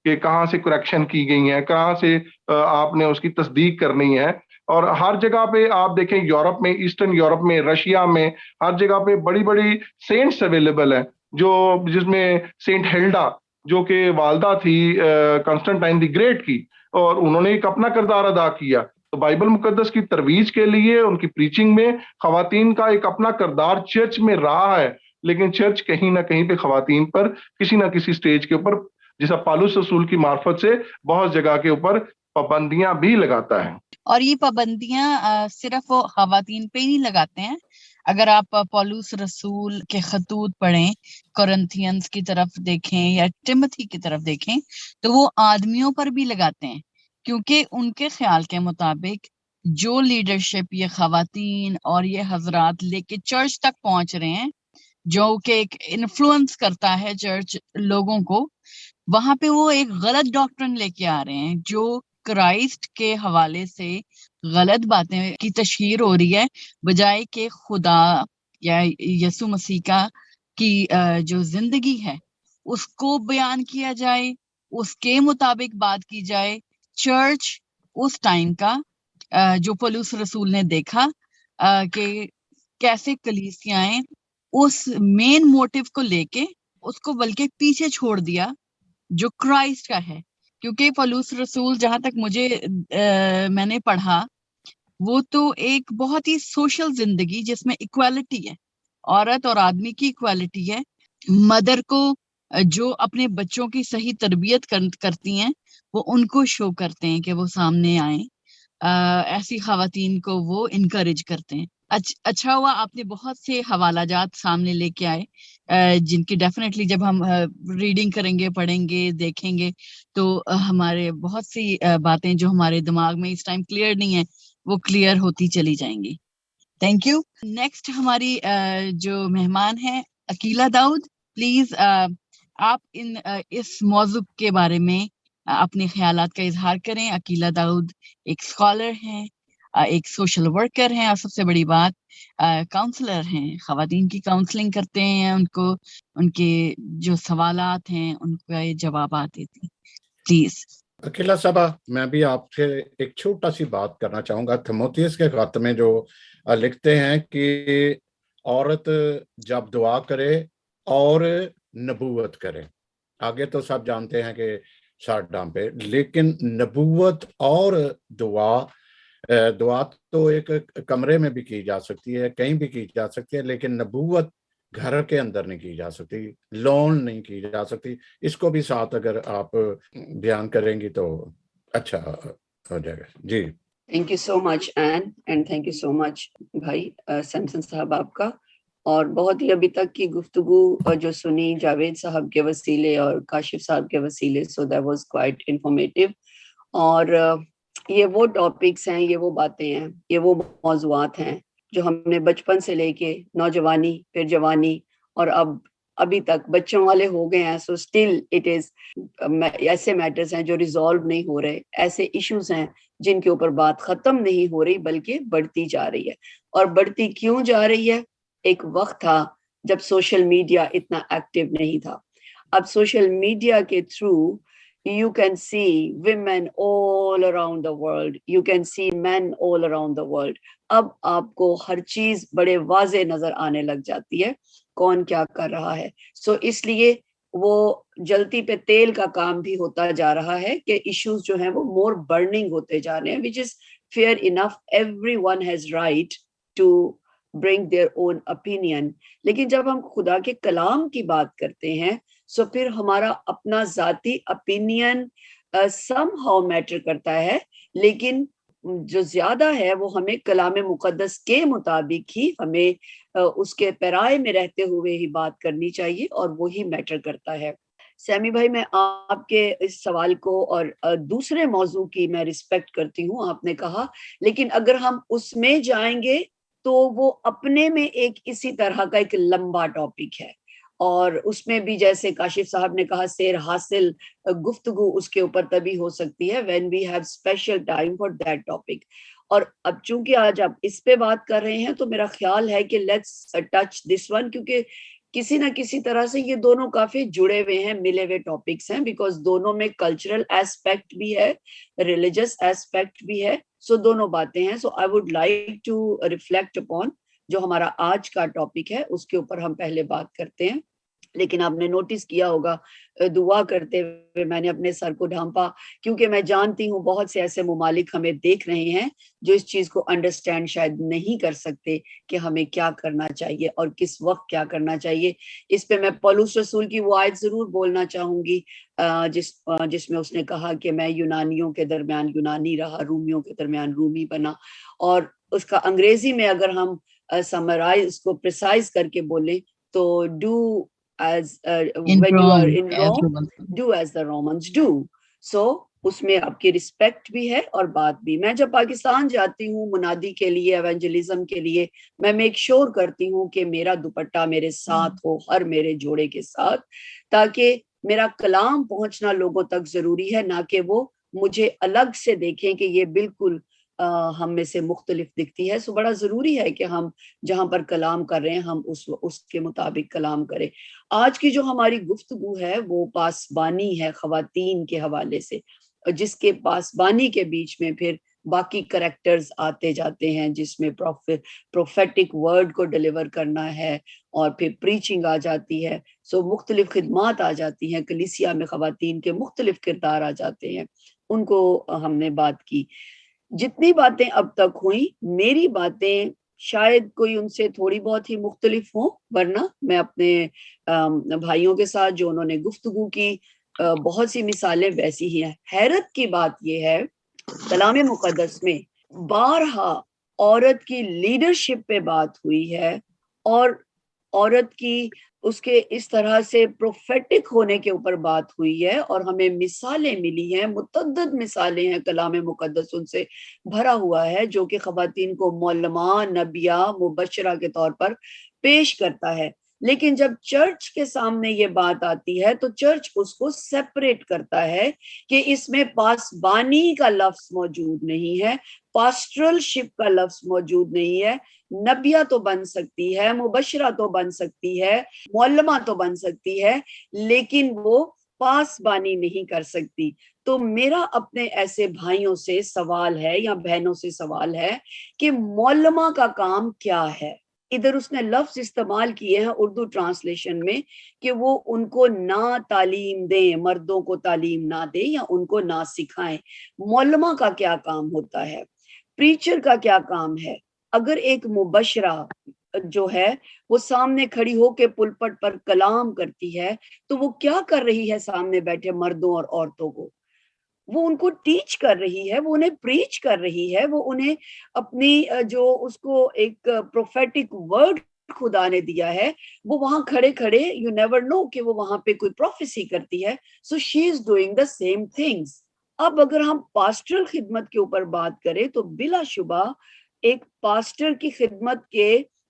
[SPEAKER 5] کہ کہاں سے کریکشن کی گئی ہیں، کہاں سے آپ نے اس کی تصدیق کرنی ہے. اور ہر جگہ پہ آپ دیکھیں، یورپ میں، ایسٹرن یورپ میں، رشیا میں، ہر جگہ پہ بڑی بڑی سینٹس اویلیبل ہیں، جس میں سینٹ ہیلڈا جو کہ والدہ تھی کنسٹنٹائن دی گریٹ کی، اور انہوں نے ایک اپنا کردار ادا کیا. تو بائبل مقدس کی ترویج کے لیے ان کی پریچنگ میں خواتین کا ایک اپنا کردار چرچ میں رہا ہے. لیکن چرچ کہیں نہ کہیں پہ خواتین پر کسی نہ کسی سٹیج کے اوپر، جیسا پالوس رسول کی معرفت سے بہت جگہ کے اوپر پابندیاں بھی لگاتا ہے.
[SPEAKER 3] اور یہ پابندیاں صرف وہ خواتین پہ ہی نہیں لگاتے ہیں. اگر آپ پولس رسول کے خطوط پڑھیں، کورنتھینز کی طرف دیکھیں یا ٹمتھی کی طرف دیکھیں، تو وہ آدمیوں پر بھی لگاتے ہیں، کیونکہ ان کے خیال کے مطابق جو لیڈرشپ یہ خواتین اور یہ حضرات لے کے چرچ تک پہنچ رہے ہیں، جو کہ ایک انفلوئنس کرتا ہے چرچ لوگوں کو، وہاں پہ وہ ایک غلط ڈاکٹرن لے کے آ رہے ہیں، جو کرائسٹ کے حوالے سے غلط باتیں کی تشہیر ہو رہی ہے، بجائے کہ خدا یا یسوع مسیح کا کی جو زندگی ہے اس کو بیان کیا جائے، اس کے مطابق بات کی جائے. چرچ اس ٹائم کا جو پولس رسول نے دیکھا کہ کیسے کلیسیائیں اس مین موٹیو کو لے کے اس کو بلکہ پیچھے چھوڑ دیا جو کرائسٹ کا ہے. کیونکہ پولس رسول جہاں تک مجھے میں نے پڑھا، وہ تو ایک بہت ہی سوشل زندگی جس میں ایکوالٹی ہے، عورت اور آدمی کی ایکوالٹی ہے. مدر کو جو اپنے بچوں کی صحیح تربیت کرتی ہیں وہ ان کو شو کرتے ہیں کہ وہ سامنے آئیں، ایسی خواتین کو وہ انکریج کرتے ہیں. اچھا ہوا آپ نے بہت سے حوالہ جات سامنے لے کے آئے، جن کی ڈیفینیٹلی جب ہم ریڈنگ کریں گے، پڑھیں گے، دیکھیں گے تو ہمارے بہت سی باتیں جو ہمارے دماغ میں اس ٹائم کلیئر نہیں ہے وہ کلیئر ہوتی چلی جائیں گی. Thank you. نیکسٹ ہماری جو مہمان ہیں عقیلہ داؤد، پلیز آپ اس موضوع کے بارے میں اپنے خیالات کا اظہار کریں. عقیلہ داؤد ایک اسکالر ہیں، ایک سوشل ورکر ہیں، اور سب سے بڑی بات کاؤنسلر ہیں. خواتین کی کاؤنسلنگ کرتے ہیں، ان کو ان کے جو سوالات ہیں ان کے جوابات دیتے ہیں. پلیز.
[SPEAKER 1] عقیلہ صاحبہ، میں بھی آپ سے ایک چھوٹا سی بات کرنا چاہوں گا. تیموتھیوس کے خط میں جو لکھتے ہیں کہ عورت جب دعا کرے اور نبوت کرے، آگے تو سب جانتے ہیں کہ سر ڈانپے، لیکن نبوت اور دعا تو ایک کمرے میں بھی کی جا سکتی ہے، کہیں بھی کی جا سکتی ہے، لیکن نبوت گھر کے اندر نہیں کی جا سکتی، لون نہیں کی جا سکتی. اس کو بھی ساتھ اگر آپ بیان کریں گی تو اچھا ہو جائے گا. جی
[SPEAKER 2] thank you so much Ann, and thank you so much بھائی سیمسن صاحب آپ کا. اور بہت ہی ابھی تک کی گفتگو جو سنی جاوید صاحب کے وسیلے اور کاشف صاحب کے وسیلے، so that was quite informative. اور یہ وہ ٹاپکس ہیں، یہ وہ باتیں ہیں، یہ وہ موضوعات ہیں جو ہم نے بچپن سے لے کے نوجوانی، پھر جوانی اور اب ابھی تک بچوں والے ہو گئے ہیں. سو اسٹل اٹ از ایسے میٹرز ہیں جو ریزالو نہیں ہو رہے, ایسے ایشوز ہیں جن کے اوپر بات ختم نہیں ہو رہی بلکہ بڑھتی جا رہی ہے. اور بڑھتی کیوں جا رہی ہے؟ ایک وقت تھا جب سوشل میڈیا اتنا ایکٹیو نہیں تھا. اب سوشل میڈیا کے through you can see women all around the world, you can see men all around the world. اب آپ کو ہر چیز بڑے واضح نظر آنے لگ جاتی ہے کون کیا کر رہا ہے. سو اس لیے وہ جلتی پہ تیل کا کام بھی ہوتا جا رہا ہے کہ ایشوز جو ہیں وہ مور برننگ ہوتے جا رہے ہیں, which is fair enough, everyone has right to bring their own opinion. لیکن جب ہم خدا کے کلام کی بات کرتے ہیں سو پھر ہمارا اپنا ذاتی اپینین سم ہاؤ میٹر کرتا ہے, لیکن جو زیادہ ہے وہ ہمیں کلام مقدس کے مطابق ہی ہمیں اس کے پیرائے میں رہتے ہوئے ہی بات کرنی چاہیے اور وہی میٹر کرتا ہے. سیمی بھائی, میں آپ کے اس سوال کو اور دوسرے موضوع کی میں رسپیکٹ کرتی ہوں, آپ نے کہا, لیکن اگر ہم اس میں جائیں گے تو وہ اپنے میں ایک اسی طرح کا ایک لمبا ٹاپک ہے, اور اس میں بھی جیسے کاشف صاحب نے کہا سیر حاصل گفتگو اس کے اوپر تبھی ہو سکتی ہے when we have special time for that topic. اور اب چونکہ آج آپ اس پہ بات کر رہے ہیں تو میرا خیال ہے کہ لیٹس ٹچ دس ون, کیونکہ کسی نہ کسی طرح سے یہ دونوں کافی جڑے ہوئے ہیں, ملے ہوئے ٹاپکس ہیں, بیکاز دونوں میں کلچرل ایسپیکٹ بھی ہے, ریلیجس ایسپیکٹ بھی ہے. سو دونوں باتیں ہیں. So I would like to reflect upon جو ہمارا آج کا ٹاپک ہے, اس کے اوپر ہم پہلے بات کرتے ہیں. لیکن آپ نے نوٹس کیا ہوگا دعا کرتے ہوئے میں نے اپنے سر کو ڈھانپا, کیونکہ میں جانتی ہوں بہت سے ایسے ممالک ہمیں دیکھ رہے ہیں جو اس چیز کو انڈرسٹینڈ شاید نہیں کر سکتے کہ ہمیں کیا کرنا چاہیے اور کس وقت کیا کرنا چاہیے. اس پہ میں پولس رسول کی وہ آیت ضرور بولنا چاہوں گی جس میں اس نے کہا کہ میں یونانیوں کے درمیان یونانی رہا, رومیوں کے درمیان رومی بنا. اور اس کا انگریزی میں اگر ہم سمرائز کو پریسائز کر کے بولیں تو do as when you are in Rome, do as the Romans do. So اس میں آپ کی رسپیکٹ بھی ہے اور بات بھی. میں جب پاکستان جاتی ہوں منادی کے لیے, ایونجلزم کے لیے, میں میک شور کرتی ہوں کہ میرا دوپٹہ میرے ساتھ ہو, ہر میرے جوڑے کے ساتھ, تاکہ میرا کلام پہنچنا لوگوں تک ضروری ہے, نہ کہ وہ مجھے الگ سے دیکھیں کہ یہ بالکل ہم میں سے مختلف دکھتی ہے. سو بڑا ضروری ہے کہ ہم جہاں پر کلام کر رہے ہیں ہم اس کے مطابق کلام کریں. آج کی جو ہماری گفتگو ہے وہ پاسبانی ہے خواتین کے حوالے سے, جس کے پاسبانی کے بیچ میں پھر باقی کریکٹرز آتے جاتے ہیں, جس میں پروفیٹک ورڈ کو ڈیلیور کرنا ہے, اور پھر پریچنگ آ جاتی ہے. سو مختلف خدمات آ جاتی ہیں, کلیسیا میں خواتین کے مختلف کردار آ جاتے ہیں, ان کو ہم نے بات کی. جتنی باتیں اب تک ہوئیں, میری باتیں شاید کوئی ان سے تھوڑی بہت ہی مختلف ہوں, ورنہ میں اپنے بھائیوں کے ساتھ جو انہوں نے گفتگو کی بہت سی مثالیں ویسی ہی ہیں. حیرت کی بات یہ ہے کلام مقدس میں بارہا عورت کی لیڈرشپ پہ بات ہوئی ہے, اور عورت کی اس کے اس طرح سے پروفیٹک ہونے کے اوپر بات ہوئی ہے, اور ہمیں مثالیں ملی ہیں, متعدد مثالیں ہیں, کلام مقدس ان سے بھرا ہوا ہے جو کہ خواتین کو معلمہ, نبیہ, مبشرہ کے طور پر پیش کرتا ہے. لیکن جب چرچ کے سامنے یہ بات آتی ہے تو چرچ اس کو سیپریٹ کرتا ہے کہ اس میں پاسبانی کا لفظ موجود نہیں ہے, پاسٹرل شپ کا لفظ موجود نہیں ہے. نبیہ تو بن سکتی ہے, مبشرہ تو بن سکتی ہے, معلمہ تو بن سکتی ہے, لیکن وہ پاسبانی نہیں کر سکتی. تو میرا اپنے ایسے بھائیوں سے سوال ہے یا بہنوں سے سوال ہے کہ معلمہ کا کام کیا ہے. ادھر اس نے لفظ استعمال کیے ہیں اردو ٹرانسلیشن میں کہ وہ ان کو نہ تعلیم دیں, مردوں کو تعلیم نہ دیں یا ان کو نہ سکھائیں. معلمہ کا کیا کام ہوتا ہے, پریچر کا کیا کام ہے. اگر ایک مبشرہ جو ہے وہ سامنے کھڑی ہو کے پلپٹ پر کلام کرتی ہے تو وہ کیا کر رہی ہے سامنے بیٹھے مردوں اور عورتوں کو؟ وہ ان کو ٹیچ کر رہی ہے, وہ انہیں پریچ کر رہی ہے, وہ انہیں اپنی جو اس کو ایک پروفیٹک ورڈ خدا نے دیا ہے وہ وہاں کھڑے کھڑے یو نیور نو کہ وہ وہاں پہ کوئی پروفیسی کرتی ہے. So she is doing the same things. اب اگر ہم پاسٹرل خدمت کے اوپر بات کریں تو بلا شبہ ایک پاسٹر کی خدمت کے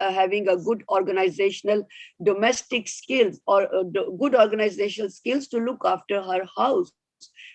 [SPEAKER 2] having a good organizational domestic skills or good organizational skills to look after her house,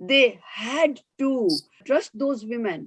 [SPEAKER 2] They had to trust those women।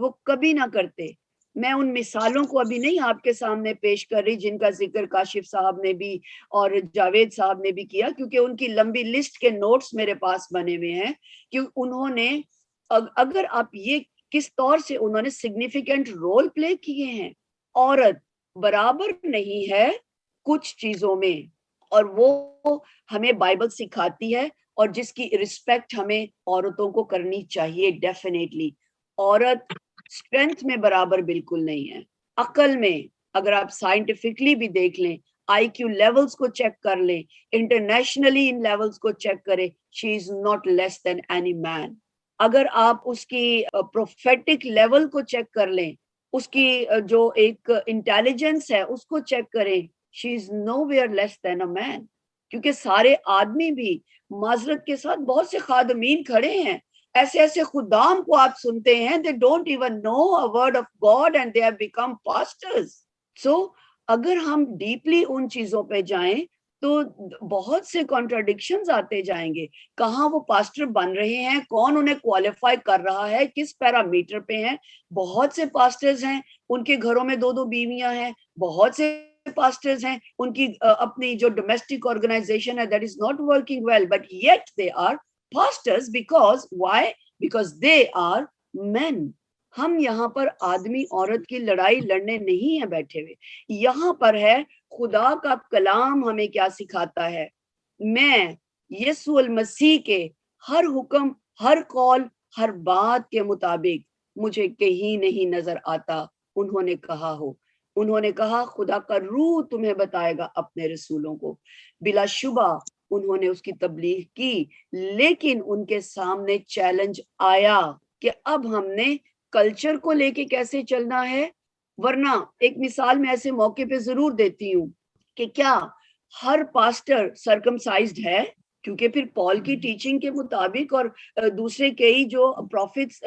[SPEAKER 2] وہ کبھی نہ کرتے. میں ان مثالوں کو ابھی نہیں آپ کے سامنے پیش کر رہی جن کا ذکر کاشف صاحب نے بھی اور جاوید صاحب نے بھی کیا, کیونکہ ان کی لمبی لسٹ کے نوٹس میرے پاس بنے ہوئے ہیں کہ انہوں نے اگر آپ یہ کس طور سے انہوں نے سگنیفیکنٹ رول پلے کیے ہیں. عورت برابر نہیں ہے کچھ چیزوں میں, اور وہ ہمیں بائبل سکھاتی ہے, اور جس کی رسپیکٹ ہمیں عورتوں کو کرنی چاہیے ڈیفینیٹلی. عورت اسٹرینتھ میں برابر بالکل نہیں ہے, عقل میں اگر آپ سائنٹیفکلی بھی دیکھ لیں, آئی کیو لیولز کو چیک کر لیں, انٹرنیشنلی ان لیولز کو چیک کریں, شی is not less then any مین. اگر آپ اس کی پروفیٹک لیول کو چیک کر لیں, اس کی جو ایک انٹیلیجنس ہے اس کو چیک کریں, شی از نو ویئر لیس دین اے مین. کیونکہ سارے آدمی بھی معذرت کے ساتھ بہت سے خادمین کھڑے ہیں, ایسے ایسے خدام کو آپ سنتے ہیں, they don't even know a word of God and they have become pastors. So اگر ہم ڈیپلی ان چیزوں پہ جائیں تو بہت سے کانٹراڈکشنز آتے جائیں گے. کہاں وہ پاسٹر بن رہے ہیں, کون انہیں کوالیفائی کر رہا ہے, کس پیرامیٹر پہ ہیں. بہت سے پاسٹرز ہیں ان کے گھروں میں 2 بیویاں ہیں, بہت سے پاسٹرز ہیں ان کی اپنی جو ڈومیسٹک آرگنائزیشن ہے that is not working well, but yet they are pastors. Because why? Because they are men. ہم یہاں پر آدمی عورت کی لڑائی لڑنے نہیں ہیں بیٹھے ہوئے, یہاں پر ہے خدا کا کلام ہمیں کیا سکھاتا ہے. میں یسوع المسیح کے ہر حکم, ہر قول, ہر بات کے مطابق مجھے کہیں نہیں نظر آتا انہوں نے کہا ہو. انہوں نے کہا خدا کا روح تمہیں بتائے گا اپنے رسولوں کو. بلا شبہ انہوں نے اس کی تبلیغ کی, لیکن ان کے سامنے چیلنج آیا کہ اب ہم نے کلچر کو لے کے کیسے چلنا ہے. ورنہ ایک مثال میں ایسے موقع پہ ضرور دیتی ہوں کہ کیا ہر پاسٹر سرکمسائزڈ ہے؟ کیونکہ پھر پال کی ٹیچنگ کے مطابق اور دوسرے کئی جو پروفٹس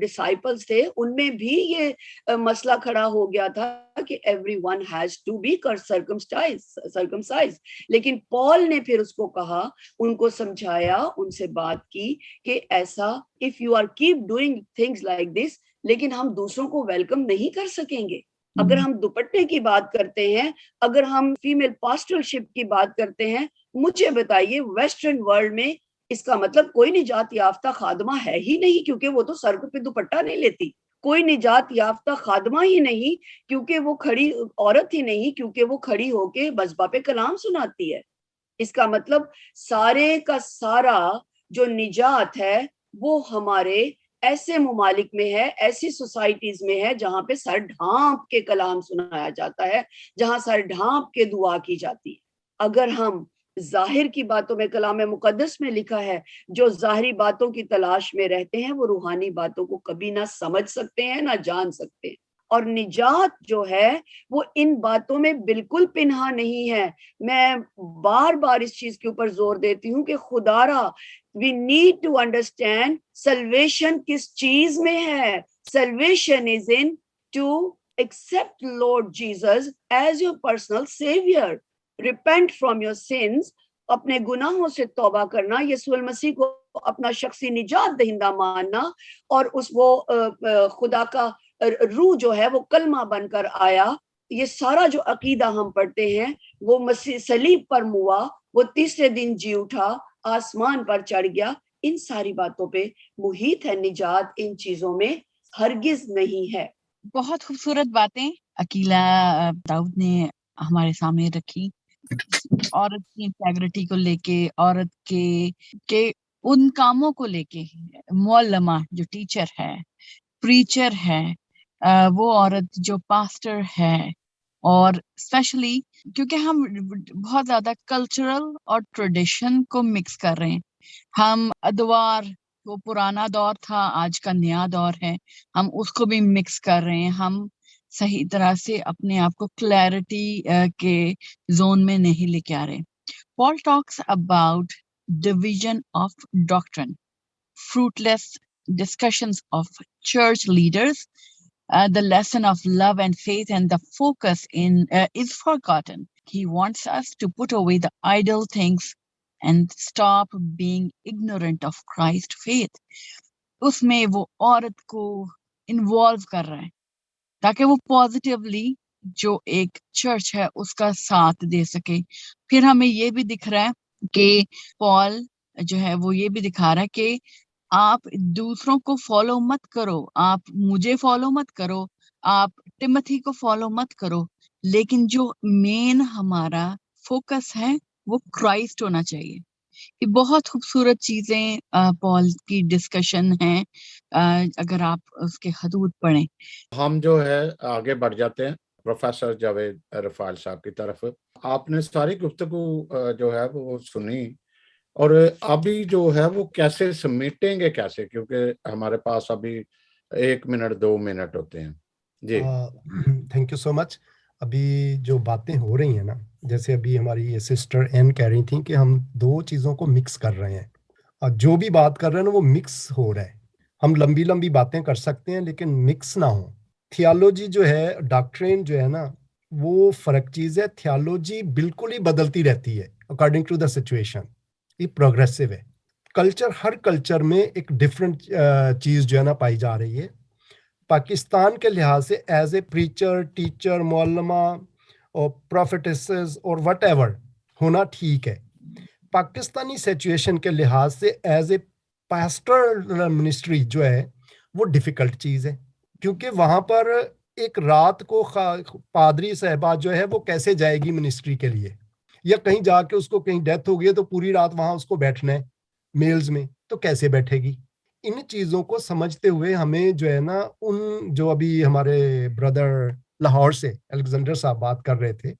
[SPEAKER 2] ڈسائپلز تھے ان میں بھی یہ مسئلہ کھڑا ہو گیا تھا کہ every one has to be circumcise. لیکن پال نے پھر اس کو کہا, ان کو سمجھایا, ان سے بات کی کہ ایسا if you are keep doing things like this, لیکن ہم دوسروں کو ویلکم نہیں کر سکیں گے. اگر ہم دوپٹے کی بات کرتے ہیں, اگر ہم فیمیل پاسٹرشپ کی بات کرتے ہیں, مجھے بتائیے ویسٹرن ورلڈ میں اس کا مطلب کوئی نجات یافتہ خادمہ ہے ہی نہیں, کیونکہ وہ تو سر پہ دوپٹہ نہیں لیتی. کوئی نجات یافتہ خادمہ ہی نہیں کیونکہ وہ کھڑی عورت ہی نہیں, کیونکہ وہ کھڑی ہو کے مذبح پہ کلام سناتی ہے. اس کا مطلب سارے کا سارا جو نجات ہے وہ ہمارے ایسے ممالک میں ہے, ایسی سوسائٹیز میں ہے جہاں پہ سر ڈھانپ کے کلام سنایا جاتا ہے, جہاں سر ڈھانپ کے دعا کی جاتی ہے. اگر ہم ظاہر کی باتوں میں, کلام مقدس میں لکھا ہے جو ظاہری باتوں کی تلاش میں رہتے ہیں وہ روحانی باتوں کو کبھی نہ سمجھ سکتے ہیں نہ جان سکتے ہیں. اور نجات جو ہے وہ ان باتوں میں بالکل پنہا نہیں ہے. میں بار بار اس چیز کے اوپر زور دیتی ہوں کہ خدا را we need to understand salvation کس چیز میں ہے. Salvation is in to accept Lord Jesus as your personal savior. Repent from your sins, اپنے گناہوں سے توبہ کرنا, یسوع المسیح کو اپنا شخصی نجات دہندہ ماننا, اور اس وہ خدا کا روح جو ہے وہ کلمہ بن کر آیا. یہ سارا جو عقیدہ ہم پڑھتے ہیں وہ مسیح صلیب پر ہوا, وہ تیسرے دن جی اٹھا, آسمان پر چڑھ گیا, ان ساری باتوں پہ محیط ہے نجات. ان چیزوں میں ہرگز نہیں ہے.
[SPEAKER 3] بہت خوبصورت باتیں عقیلہ داؤد نے ہمارے سامنے رکھی, عورت کی انٹیگریٹی کو لے کے, عورت کے ان کاموں کو لے کے. معلمہ جو ٹیچر ہے, پریچر ہے, وہ عورت جو پاسٹر ہے, اور اسپیشلی کیونکہ ہم بہت زیادہ کلچرل اور ٹریڈیشن کو مکس کر رہے ہیں. ہم ادوار, وہ پرانا دور تھا, آج کا نیا دور ہے, ہم اس کو بھی مکس کر رہے ہیں. ہم صحیح طرح سے اپنے آپ کو کلیئرٹی کے زون میں نہیں لے کے آ رہے. پال ٹاکس اباؤٹ ڈویژن آف ڈاکٹرن, fruitless discussions of church leaders, the lesson of love and faith, and the focus is forgotten. He wants us to put away the idle things and stop being ignorant of Christ faith. اس میں وہ عورت کو involve کر رہا ہے تاکہ وہ positively جو ایک چرچ ہے اس کا ساتھ دے سکے. پھر ہمیں یہ بھی دکھ رہا ہے کہ پال جو ہے وہ یہ بھی دکھا رہا ہے کہ آپ دوسروں کو فالو مت کرو, آپ مجھے فالو مت کرو, آپ ٹمتھی کو فالو مت کرو, لیکن جو مین ہمارا فوکس ہے وہ کرائسٹ ہونا چاہیے. یہ بہت خوبصورت چیزیں پال کی ڈسکشن ہیں, اگر آپ اس کے حدود پڑھیں.
[SPEAKER 1] ہم جو ہے آگے بڑھ جاتے ہیں پروفیسر جاوید رفائل صاحب کی طرف. آپ نے ساری گفتگو جو ہے وہ سنی, اور ابھی جو ہے وہ کیسے سمیٹیں گے کیسے, کیونکہ ہمارے پاس ابھی 1 منٹ 2 منٹ ہوتے ہیں. جی
[SPEAKER 4] تھینک یو سو مچ. ابھی جو باتیں ہو رہی ہیں نا, جیسے ابھی ہماری یہ سسٹر این کہہ رہی تھیں کہ ہم دو چیزوں کو مکس کر رہے ہیں, اور جو بھی بات کر رہے ہیں نا وہ مکس ہو رہا ہے. ہم لمبی لمبی باتیں کر سکتے ہیں لیکن مکس نہ ہو. تھیالوجی جو ہے, ڈاکٹرین جو ہے نا, وہ فرق چیز ہے. تھیالوجی بالکل ہی بدلتی رہتی ہے اکارڈنگ ٹو دا سچویشن, یہ پروگریسو ہے. کلچر, ہر کلچر میں ایک ڈفرینٹ چیز جو ہے نا پائی جا رہی ہے. پاکستان کے لحاظ سے ایز اے پریچر, ٹیچر, معلمہ اور پروفیٹسز اور وٹ ایور ہونا ٹھیک ہے. پاکستانی سچویشن کے لحاظ سے ایز اے پاسٹر منسٹری جو ہے وہ ڈیفیکلٹ چیز ہے, کیونکہ وہاں پر ایک رات کو پادری صاحبہ جو ہے وہ کیسے جائے گی منسٹری کے لیے, یا کہیں جا کے اس کو کہیں ڈیتھ ہو گئی تو پوری رات وہاں اس کو بیٹھنا ہے میلز میں, تو کیسے بیٹھے گی. ان چیزوں کو سمجھتے ہوئے ہمیں جو ہے نا, ان جو ابھی ہمارے بردر لاہور سے الیگزینڈر صاحب بات کر رہے تھے,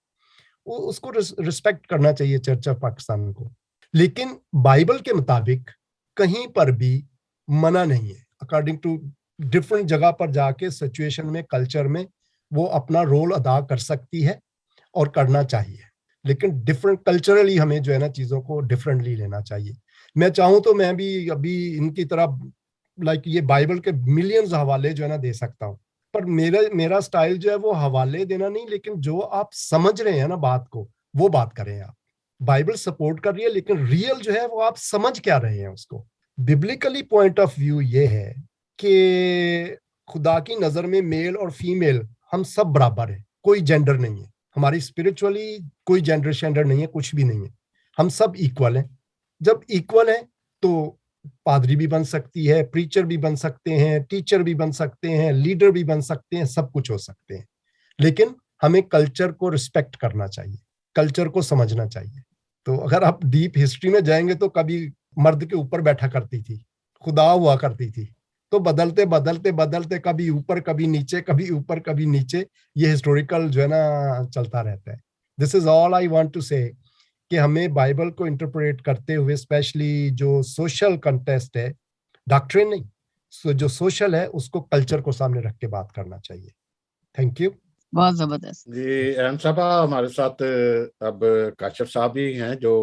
[SPEAKER 4] وہ اس کو رسپیکٹ کرنا چاہیے چرچ آف پاکستان کو. لیکن بائبل کے مطابق کہیں پر بھی منع نہیں ہے. اکارڈنگ ٹو ڈفرینٹ جگہ پر جا کے سچویشن میں, کلچر میں وہ اپنا رول ادا کر سکتی ہے اور کرنا چاہیے, لیکن ڈفرینٹ کلچرلی ہمیں جو ہے نا چیزوں کو ڈفرینٹلی لینا چاہیے. میں چاہوں تو میں بھی ابھی ان کی طرح لائک یہ بائبل کے ملینز حوالے جو ہے نا دے سکتا ہوں, پر میرا سٹائل جو ہے وہ حوالے دینا نہیں, لیکن جو آپ سمجھ رہے ہیں نا بات کو, وہ بات کریں آپ. بائبل سپورٹ کر رہی ہے لیکن ریئل جو ہے وہ آپ سمجھ کیا رہے ہیں اس کو. ببلیکلی پوائنٹ آف ویو یہ ہے کہ خدا کی نظر میں میل اور فیمیل ہم سب برابر ہیں, کوئی جینڈر نہیں ہے. ہماری اسپرچولی کوئی جینڈر نہیں ہے, کچھ بھی نہیں ہے, ہم سب ایکول ہیں. جب ایکول ہیں تو پادری بھی بن سکتی ہے, پریچر بھی بن سکتے ہیں, ٹیچر بھی بن سکتے ہیں, لیڈر بھی بن سکتے ہیں, سب کچھ ہو سکتے ہیں. لیکن ہمیں کلچر کو رسپیکٹ کرنا چاہیے, کلچر کو سمجھنا چاہیے. تو اگر آپ ڈیپ ہسٹری میں جائیں گے تو کبھی مرد کے اوپر بیٹھا کرتی تھی, خدا ہوا کرتی تھی, تو بدلتے بدلتے بدلتے کبھی اوپر کبھی نیچے, کبھی اوپر کبھی نیچے, یہ ہسٹوریکل جو ہے نا چلتا رہتا ہے. دس از آل آئی وانٹ ٹو سے کہ ہمیں بائبل کو انٹرپریٹ کرتے ہوئے, اسپیشلی جو سوشل کنٹیسٹ ہے, ڈاکٹرین نہیں, جو سوشل ہے اس کو کلچر کو سامنے رکھ کے بات کرنا چاہیے. Thank you.
[SPEAKER 3] بہت زبردست.
[SPEAKER 1] جی احم صاحبہ, ہمارے ساتھ اب کاشف صاحب بھی ہیں جو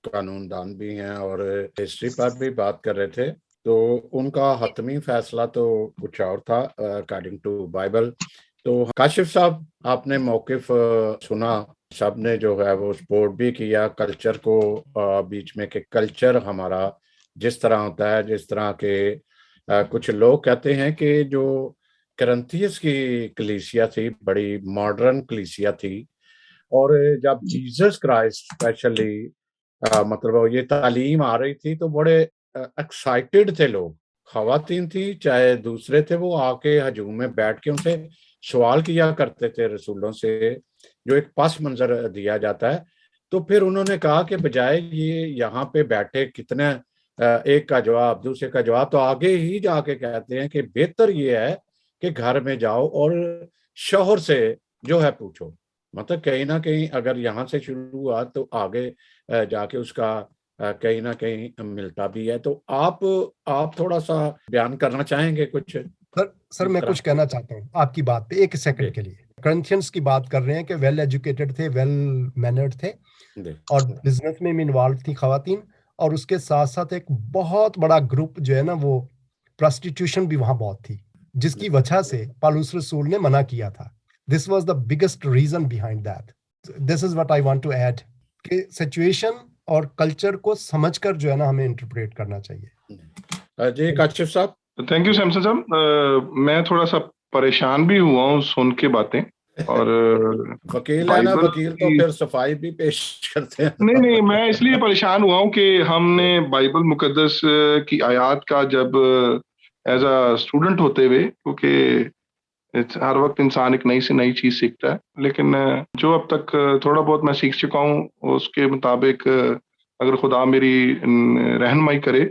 [SPEAKER 1] قانون دان بھی ہیں اور ہسٹری پر بھی بات کر رہے تھے. تو ان کا حتمی فیصلہ تو کچھ اور تھا اکارڈنگ ٹو بائبل. تو کاشف صاحب, آپ نے موقف سنا, سب نے جو ہے وہ سپورٹ بھی کیا کلچر کو بیچ میں, کہ کلچر ہمارا جس طرح ہوتا ہے, جس طرح کے کچھ لوگ کہتے ہیں کہ جو کرنتھیس کی کلیسیا تھی بڑی ماڈرن کلیسیا تھی, اور جب جیزس کرائسٹ اسپیشلی مطلب یہ تعلیم آ رہی تھی تو بڑے ایکسائٹیڈ تھے لوگ. خواتین تھی چاہے دوسرے تھے, وہ آ کے ہجوم میں بیٹھ کے ان سے سوال کیا کرتے تھے رسولوں سے, جو ایک پس منظر دیا جاتا ہے. تو پھر انہوں نے کہا کہ بجائے یہ یہاں پہ بیٹھے کتنے ایک کا جواب دوسرے کا جواب, تو آگے ہی جا کے کہتے ہیں کہ بہتر یہ ہے کہ گھر میں جاؤ اور شوہر سے جو ہے پوچھو. مطلب کہیں نہ کہیں اگر یہاں سے شروع ہوا تو آگے جا کے اس کا کہیں نہ کہیں ملتا بھی ہے. تو آپ تھوڑا سا بیان کرنا چاہیں گے کچھ؟
[SPEAKER 4] سر میں کچھ کہنا چاہتا ہوں آپ کی بات پہ, ایک سیکنڈ کے لیے. کرنتھینس کی بات کر رہے ہیں کہ ویل ایجوکیٹڈ تھے, ویل مینرڈ تھے, اور بزنس میں انوالو تھی خواتین, اور اس کے ساتھ ساتھ ایک بہت بڑا گروپ جو ہے نا وہ پراسٹیٹیوشن بھی وہاں بہت تھی, جس کی وجہ سے پالوس رسول نے منع کیا تھا. This was the biggest reason behind that. This is what I want to add کہ سچویشن اور کلچر کو سمجھ کر جو ہے نا ہمیں انٹرپریٹ کرنا چاہیے.
[SPEAKER 1] جی کاشف صاحب,
[SPEAKER 5] تھینک یو سیمسن صاحب. میں تھوڑا سا پریشان بھی ہوا ہوں سن کے باتیں, اور
[SPEAKER 1] وکیل ہے نا, وکیل تو پھر صفائی بھی پیش کرتے ہیں.
[SPEAKER 5] نہیں, میں اس لیے پریشان ہوا ہوں کہ ہم نے بائبل مقدس کی آیات کا جب ایز اے اسٹوڈنٹ ہوتے ہوئے, کیونکہ ہر وقت انسان ایک نئی سے نئی چیز سیکھتا ہے, لیکن جو اب تک تھوڑا بہت میں سیکھ چکا ہوں اس کے مطابق اگر خدا میری رہنمائی کرے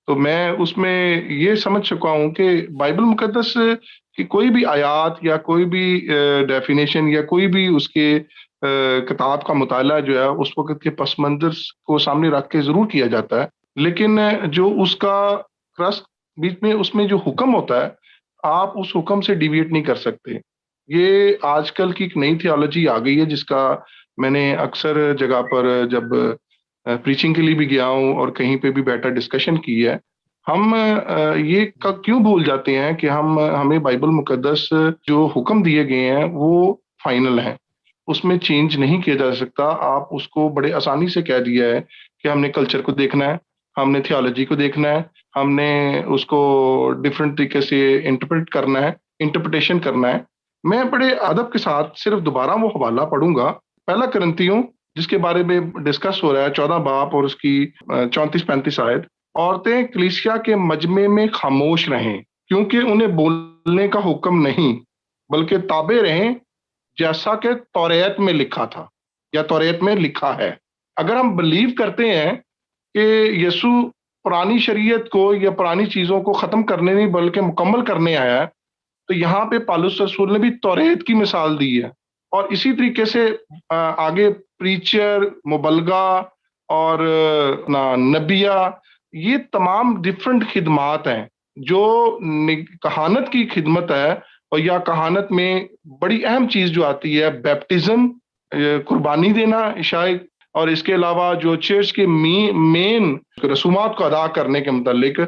[SPEAKER 5] تو میں اس میں یہ سمجھ چکا ہوں کہ بائبل مقدس کی کوئی بھی آیات یا کوئی بھی ڈیفینیشن یا کوئی بھی اس کے کتاب کا مطالعہ جو ہے اس وقت کے پس منظر کو سامنے رکھ کے ضرور کیا جاتا ہے, لیکن جو اس کا کرس بیچ میں اس میں جو حکم ہوتا ہے آپ اس حکم سے ڈیویٹ نہیں کر سکتے. یہ آج کل کی ایک نئی تھیالوجی آ گئی ہے جس کا میں نے اکثر جگہ پر جب پریچنگ کے لیے بھی گیا ہوں اور کہیں پہ بھی بیٹھا ڈسکشن کی ہے, ہم یہ کیوں بھول جاتے ہیں کہ ہمیں بائبل مقدس جو حکم دیے گئے ہیں وہ فائنل ہیں, اس میں چینج نہیں کیا جا سکتا. آپ اس کو بڑے آسانی سے کہہ دیا ہے کہ ہم نے کلچر کو دیکھنا ہے, ہم نے تھیالوجی کو دیکھنا ہے, ہم نے اس کو ڈفرینٹ طریقے سے انٹرپریٹ کرنا ہے, انٹرپریٹیشن کرنا ہے. میں بڑے ادب کے ساتھ صرف دوبارہ وہ حوالہ پڑھوں گا, پہلا کرنتیوں جس کے بارے میں ڈسکس ہو رہا ہے 14 باب اور اس کی 34-35 آیت. عورتیں کلیسیا کے مجمع میں خاموش رہیں کیونکہ انہیں بولنے کا حکم نہیں بلکہ تابع رہیں جیسا کہ توریت میں لکھا تھا یا توریت میں لکھا ہے. اگر ہم بلیو کرتے ہیں کہ یسوع پرانی شریعت کو یا پرانی چیزوں کو ختم کرنے نہیں بلکہ مکمل کرنے آیا ہے, تو یہاں پہ پالوس رسول نے بھی توریت کی مثال دی ہے. اور اسی طریقے سے آگے پریچر, مبلغہ اور نبیہ, یہ تمام ڈفرنٹ خدمات ہیں جو کہانت کی خدمت ہے, اور یا کہانت میں بڑی اہم چیز جو آتی ہے بیپٹزم, قربانی دینا شاید, اور اس کے علاوہ جو چرچ کے مین رسومات کو ادا کرنے کے متعلق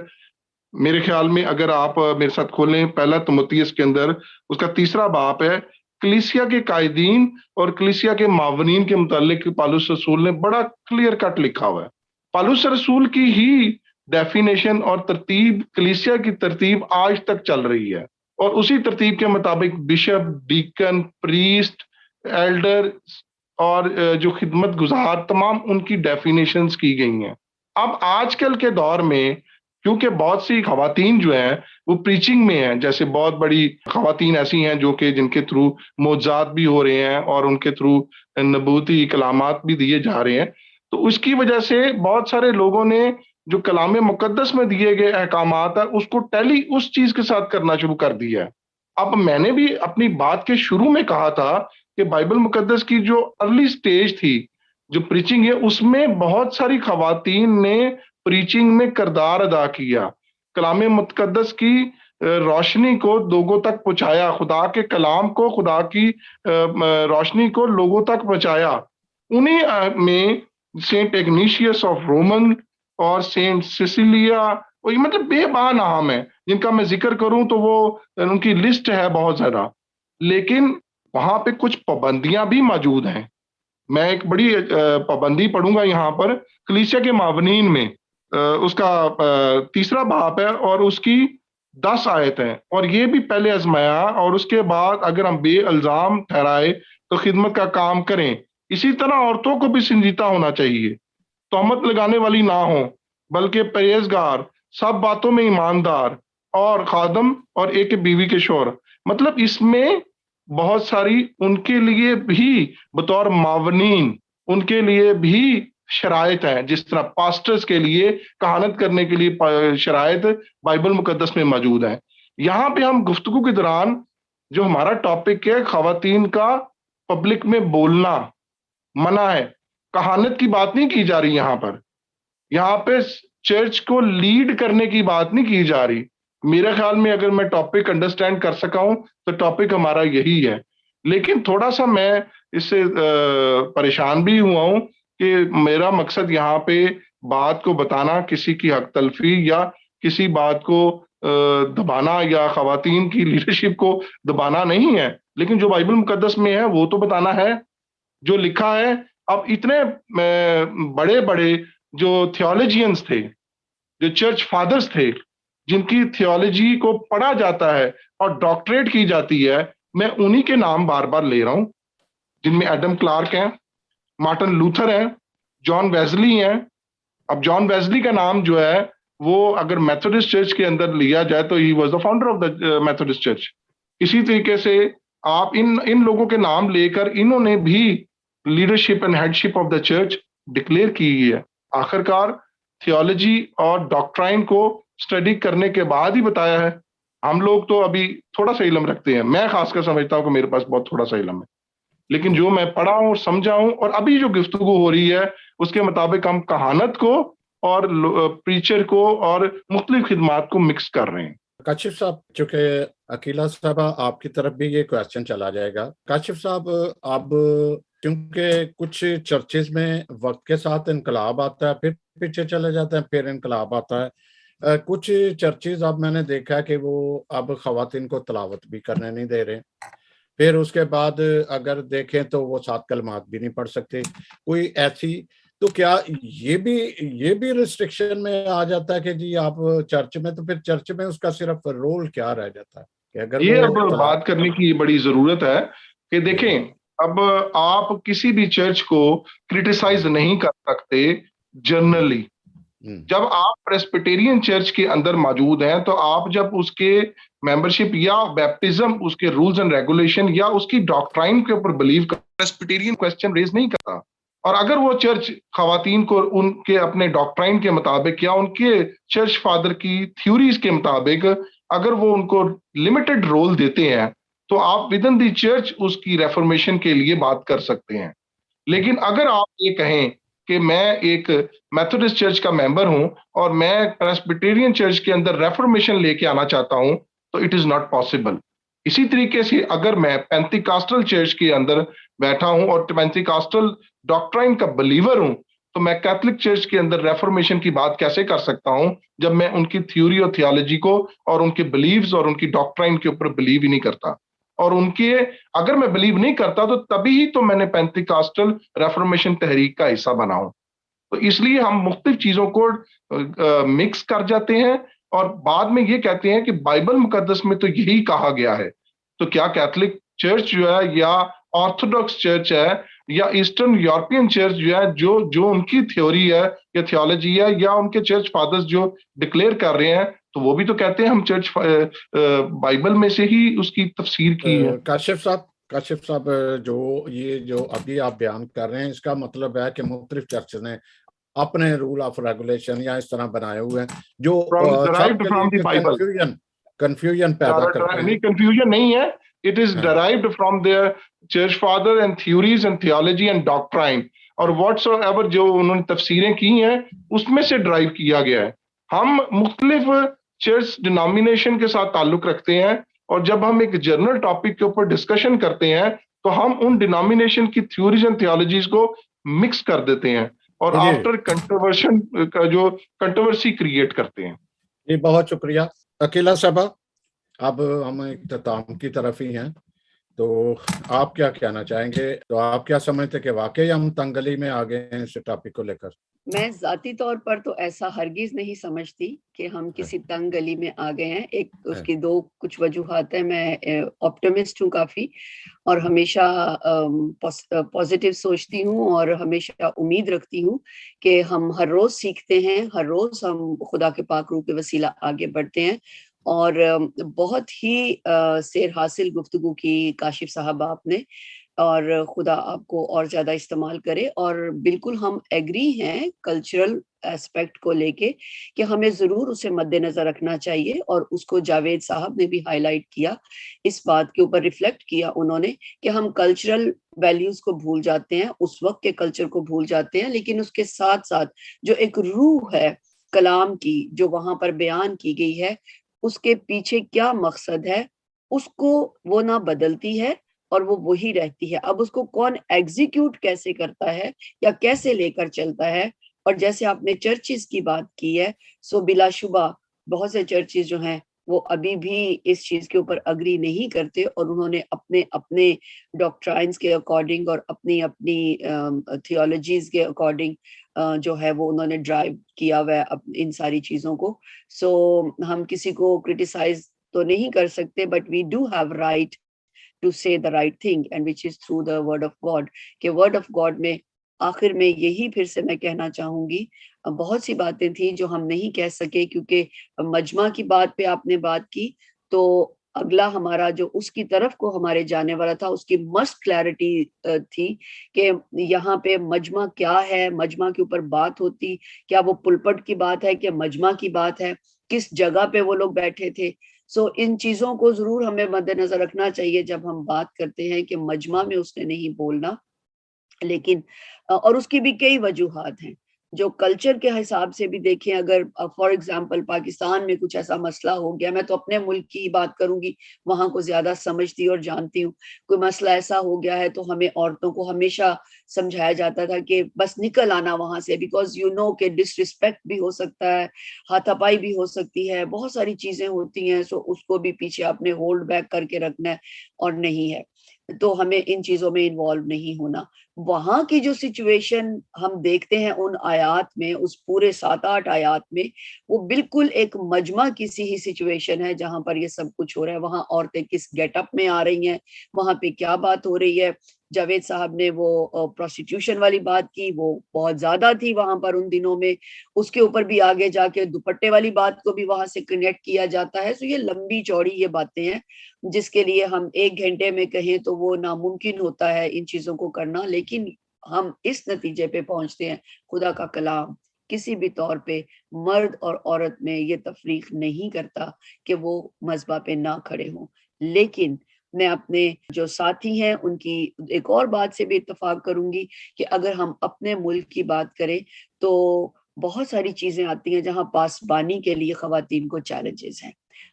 [SPEAKER 5] میرے خیال میں اگر آپ میرے ساتھ کھولیں پہلا تimotheus کے اندر اس کا 3 باب ہے, کلیسیا کے قائدین اور کلیسیا کے معاونین کے متعلق پالوس رسول نے بڑا کلیئر کٹ لکھا ہوا ہے. پالوس رسول کی ہی ڈیفینیشن اور ترتیب کلیسیا کی ترتیب آج تک چل رہی ہے, اور اسی ترتیب کے مطابق بشپ, ڈیکن, پریسٹ, ایلڈر اور جو خدمت گزار تمام ان کی ڈیفینیشنز کی گئی ہیں. اب آج کل کے دور میں کیونکہ بہت سی خواتین جو ہیں وہ پریچنگ میں ہیں, جیسے بہت بڑی خواتین ایسی ہیں جو کہ جن کے تھرو معجزات بھی ہو رہے ہیں اور ان کے تھرو نبوتی کلامات بھی دیے جا رہے ہیں, تو اس کی وجہ سے بہت سارے لوگوں نے جو کلام مقدس میں دیے گئے احکامات ہیں اس کو ٹیلی اس چیز کے ساتھ کرنا شروع کر دیا ہے. اب میں نے بھی اپنی بات کے شروع میں کہا تھا کہ بائبل مقدس کی جو ارلی سٹیج تھی جو پریچنگ ہے اس میں بہت ساری خواتین نے پریچنگ میں کردار ادا کیا, کلام مقدس کی روشنی کو لوگوں تک پہنچایا, خدا کے کلام کو, خدا کی روشنی کو لوگوں تک پہنچایا. انہیں میں سینٹ اگنیشیس آف رومن اور سینٹ سیسیلیا, یہ مطلب بے بہا نام ہے جن کا میں ذکر کروں تو وہ ان کی لسٹ ہے بہت زیادہ, لیکن وہاں پہ کچھ پابندیاں بھی موجود ہیں. میں ایک بڑی پابندی پڑھوں گا یہاں پر کلیسیا کے معاونین میں, اس کا 3 باب ہے اور اس کی 10 آیت ہیں, اور یہ بھی پہلے آزمایا اور اس کے بعد اگر ہم بے الزام ٹھہرائے تو خدمت کا کام کریں. اسی طرح عورتوں کو بھی سنجیدہ ہونا چاہیے, تہمت لگانے والی نہ ہوں بلکہ پرہیزگار, سب باتوں میں ایماندار اور خادم اور ایک بیوی کے شوہر. مطلب اس میں بہت ساری ان کے لیے بھی بطور معاونین ان کے لیے بھی شرائط ہیں, جس طرح پاسٹرز کے لیے کہانت کرنے کے لیے شرائط بائبل مقدس میں موجود ہیں. یہاں پہ ہم گفتگو کے دوران جو ہمارا ٹاپک ہے خواتین کا پبلک میں بولنا منع ہے, کہانت کی بات نہیں کی جا رہی یہاں پہ چرچ کو لیڈ کرنے کی بات نہیں کی جا رہی. میرے خیال میں اگر میں ٹاپک انڈرسٹینڈ کر سکا ہوں تو ٹاپک ہمارا یہی ہے, لیکن تھوڑا سا میں اس سے پریشان بھی ہوا ہوں کہ میرا مقصد یہاں پہ بات کو بتانا, کسی کی حق تلفی یا کسی بات کو دبانا یا خواتین کی لیڈرشپ کو دبانا نہیں ہے, لیکن جو بائبل مقدس میں ہے وہ تو بتانا ہے جو لکھا ہے. اب اتنے بڑے بڑے جو تھیولوجینز تھے, جو چرچ فادرز تھے, جن کی تھیولوجی کو پڑھا جاتا ہے اور ڈاکٹریٹ کی جاتی ہے، میں انہی کے نام بار بار لے رہا ہوں، جن میں ایڈم کلارک ہیں، مارٹن لوتھر ہیں، جان ویزلی ہیں. اب جان ویزلی کا نام جو ہے وہ اگر میتھوڈسٹ چرچ کے اندر لیا جائے تو he was the founder of the Methodist church. اسی طریقے سے آپ ان لوگوں کے نام لے کر انہوں نے بھی leadership and headship of the church declare کی ہے. آخرکار تھیولوجی اور ڈاکٹرائن کو اسٹڈی کرنے کے بعد ہی بتایا ہے. ہم لوگ تو ابھی تھوڑا سا علم رکھتے ہیں، میں خاص کر سمجھتا ہوں کہ میرے پاس بہت تھوڑا سا علم ہے، لیکن جو میں پڑھا ہوں سمجھا ہوں اور ابھی جو گفتگو ہو رہی ہے اس کے مطابق ہم کہانت کو اور پریچر کو اور مختلف خدمات کو مکس کر رہے ہیں.
[SPEAKER 1] کاشف صاحب، چونکہ عقیلہ صاحبہ آپ کی طرف بھی یہ کویسچن چلا جائے گا. کاشف صاحب، اب کیونکہ کچھ چرچز میں وقت کے ساتھ انقلاب آتا ہے، پھر پیچھے چلے جاتے ہیں، پھر انقلاب آتا ہے. کچھ چرچز اب میں نے دیکھا کہ وہ اب خواتین کو تلاوت بھی کرنے نہیں دے رہے. پھر اس کے بعد اگر دیکھیں تو وہ 7 کلمات بھی نہیں پڑھ سکتے کوئی ایسی. تو کیا یہ بھی ریسٹرکشن میں آ جاتا ہے کہ جی آپ چرچ میں، تو پھر چرچ میں اس کا صرف رول کیا رہ جاتا ہے کہ اگر
[SPEAKER 5] یہ
[SPEAKER 1] وہ
[SPEAKER 5] اب بات کرنے کی بڑی ضرورت ہے کہ دیکھیں، اب آپ کسی بھی چرچ کو کرٹیسائز نہیں کر سکتے جنرلی. جب آپ پریسبیٹیرین چرچ کے اندر موجود ہیں تو آپ جب اس کے ممبرشپ یا بیپٹزم، اس کے رولز اینڈ ریگولیشن یا اس کی ڈاکٹرائن کے اوپر بلیو کر پریسبیٹیرین کوسچن ریز نہیں کرتا. اور اگر وہ چرچ خواتین کو ان کے اپنے ڈاکٹرائن کے مطابق یا ان کے چرچ فادر کی تھیوریز کے مطابق اگر وہ ان کو لمیٹڈ رول دیتے ہیں تو آپ ود ان دی چرچ اس کی ریفارمیشن کے لیے بات کر سکتے ہیں. لیکن اگر آپ یہ کہیں کہ میں ایک میتھوڈسٹ چرچ کا ممبر ہوں اور میں پریسبیٹیرین چرچ کے اندر ریفارمیشن لے کے آنا چاہتا ہوں تو اٹ از ناٹ پاسبل. اسی طریقے سے اگر میں پینتیکاسٹل چرچ کے اندر بیٹھا ہوں اور پینتیکاسٹل ڈاکٹرائن کا بلیور ہوں تو میں کیتھولک چرچ کے اندر ریفارمیشن کی بات کیسے کر سکتا ہوں جب میں ان کی تھیوری اور تھیولوجی کو اور ان کے بلیوز اور ان کی ڈاکٹرائن کے اوپر بلیو ہی نہیں کرتا. اور ان کے اگر میں بلیو نہیں کرتا تو تبھی ہی تو میں نے پینتیکاسٹل ریفارمیشن تحریک کا حصہ بنا ہوں. تو اس لیے ہم مختلف چیزوں کو مکس کر جاتے ہیں اور بعد میں یہ کہتے ہیں کہ بائبل مقدس میں تو یہی کہا گیا ہے. تو کیا کیتھولک چرچ جو ہے یا آرتھوڈاکس چرچ ہے یا ایسٹرن یورپین چرچ جو ہے جو ان کی تھیوری ہے یا تھیولوجی ہے یا ان کے چرچ فادرز جو ڈکلیئر کر رہے ہیں تو وہ بھی تو کہتے ہیں ہم چرچ بائبل میں سے ہی اس کی تفسیر کی ہے.
[SPEAKER 1] کاشف صاحب، جو ابھی آپ بیان کر رہے ہیں اس کا مطلب ہے کہ مختلف چرچ نے اپنے رول آف ریگولیشن یا اس طرح بنائے ہوئے ہیں جو کنفیوژن پیدا کرتے ہیں.
[SPEAKER 5] کنفیوژن نہیں ہے، it is derived from their church father and theories and theology and doctrine, اور واٹس ایور جو انہوں نے تفسیریں کی ہیں اس میں سے ڈرائیو کیا گیا ہے. ہم مختلف چرچ ڈینامینیشن کے ساتھ تعلق رکھتے ہیں اور جب ہم ایک جنرل ٹاپک کے اوپر ڈسکشن کرتے ہیں تو ہم ان ڈینامینیشن کی تھیوریز اینڈ تھیولوجیز کو مکس کر دیتے ہیں اور آفٹر کنٹروورشن کا جو کنٹروورسی کریٹ کرتے ہیں.
[SPEAKER 1] جی بہت شکریہ. عقیلہ صاحبہ، اب ہم اختتام کی طرف ہی ہیں، تو آپ کیا کہنا چاہیں گے؟ تو آپ کیا سمجھتے کہ واقعی ہم تنگلی میں آگے ہیں اس ٹاپک کو لے کر؟
[SPEAKER 2] میں ذاتی طور پر تو ایسا ہرگز نہیں سمجھتی کہ ہم کسی تنگ گلی میں آ گئے ہیں. ایک اس کی کچھ وجوہات ہیں. میں آپٹمسٹ ہوں کافی اور ہمیشہ پازیٹیو سوچتی ہوں اور ہمیشہ امید رکھتی ہوں کہ ہم ہر روز سیکھتے ہیں، ہر روز ہم خدا کے پاک روح کے وسیلہ آگے بڑھتے ہیں. اور بہت ہی سیر حاصل گفتگو کی کاشف صاحب آپ نے، اور خدا آپ کو اور زیادہ استعمال کرے. اور بالکل ہم ایگری ہیں کلچرل ایسپیکٹ کو لے کے کہ ہمیں ضرور اسے مد نظر رکھنا چاہیے، اور اس کو جاوید صاحب نے بھی ہائی لائٹ کیا، اس بات کے اوپر ریفلیکٹ کیا انہوں نے کہ ہم کلچرل ویلیوز کو بھول جاتے ہیں، اس وقت کے کلچر کو بھول جاتے ہیں، لیکن اس کے ساتھ ساتھ جو ایک روح ہے کلام کی جو وہاں پر بیان کی گئی ہے، اس کے پیچھے کیا مقصد ہے اس کو وہ نہ بدلتی ہے اور وہ وہی رہتی ہے. اب اس کو کون ایگزیکیوٹ کیسے کرتا ہے یا کیسے لے کر چلتا ہے. اور جیسے آپ نے چرچز کی بات کی ہے، سو بلا شبہ بہت سے چرچز جو ہیں وہ ابھی بھی اس چیز کے اوپر اگری نہیں کرتے، اور انہوں نے اپنے اپنے ڈاکٹرائنز کے اکارڈنگ اور اپنی تھیولوجیز کے اکارڈنگ جو ہے وہ انہوں نے ڈرائیو کیا ہوا ہے ان ساری چیزوں کو. سو ہم کسی کو کرٹیسائز تو نہیں کر سکتے, but we do have right to say the right thing and which is through the word of God. کہ ورڈ آف گاڈ میں آخر میں یہی پھر سے میں کہنا چاہوں گی, بہت سی باتیں تھیں جو ہم نہیں کہہ سکے کیونکہ مجمع کی بات پہ آپ نے بات کی, تو اگلا ہمارا جو اس کی طرف کو ہمارے جانے والا تھا اس کی مسٹ کلیئرٹی تھی کہ یہاں پہ مجمع کیا ہے, مجمع کے اوپر بات ہوتی, کیا وہ پلپٹ کی بات ہے کہ مجمع کی بات ہے, کس جگہ پہ وہ لوگ بیٹھے تھے. سو ان چیزوں کو ضرور ہمیں مد نظر رکھنا چاہیے جب ہم بات کرتے ہیں کہ مجمع میں اس نے نہیں بولنا. لیکن اور اس کی بھی کئی وجوہات ہیں جو کلچر کے حساب سے بھی دیکھیں. اگر فار ایگزامپل پاکستان میں کچھ ایسا مسئلہ ہو گیا, میں تو اپنے ملک کی بات کروں گی, وہاں کو زیادہ سمجھتی اور جانتی ہوں, کوئی مسئلہ ایسا ہو گیا ہے تو ہمیں عورتوں کو ہمیشہ سمجھایا جاتا تھا کہ بس نکل آنا وہاں سے, بیکاز یو نو کہ ڈس ریسپیکٹ بھی ہو سکتا ہے, ہاتھا پائی بھی ہو سکتی ہے, بہت ساری چیزیں ہوتی ہیں. سو اس کو بھی پیچھے آپ نے ہولڈ بیک کر کے رکھنا ہے اور نہیں ہے, تو ہمیں ان چیزوں میں انوالو نہیں ہونا. وہاں کی جو سچویشن ہم دیکھتے ہیں ان آیات میں, اس پورے 7-8 آیات میں, وہ بالکل ایک مجمع کی سی ہی سچویشن ہے جہاں پر یہ سب کچھ ہو رہا ہے. وہاں عورتیں کس گیٹ اپ میں آ رہی ہیں, وہاں پہ کیا بات ہو رہی ہے. جاوید صاحب نے وہ پروسٹیٹیوشن والی بات کی, وہ بہت زیادہ تھی وہاں پر ان دنوں میں. اس کے اوپر بھی آگے جا کے دوپٹے والی بات کو بھی وہاں سے کنیکٹ کیا جاتا ہے. سو یہ لمبی چوڑی یہ باتیں ہیں جس کے لیے ہم 1 گھنٹے میں کہیں تو وہ ناممکن ہوتا ہے ان چیزوں کو کرنا. لیکن ہم اس نتیجے پہ پہنچتے ہیں, خدا کا کلام کسی بھی طور پہ مرد اور عورت میں یہ تفریق نہیں کرتا کہ وہ مذبح پہ نہ کھڑے ہوں. لیکن میں اپنے جو ساتھی ہیں ان کی ایک اور بات سے بھی اتفاق کروں گی کہ اگر ہم اپنے ملک کی بات کریں تو بہت ساری چیزیں آتی ہیں جہاں پاسبانی کے لیے خواتین کو چیلنجز ہیں,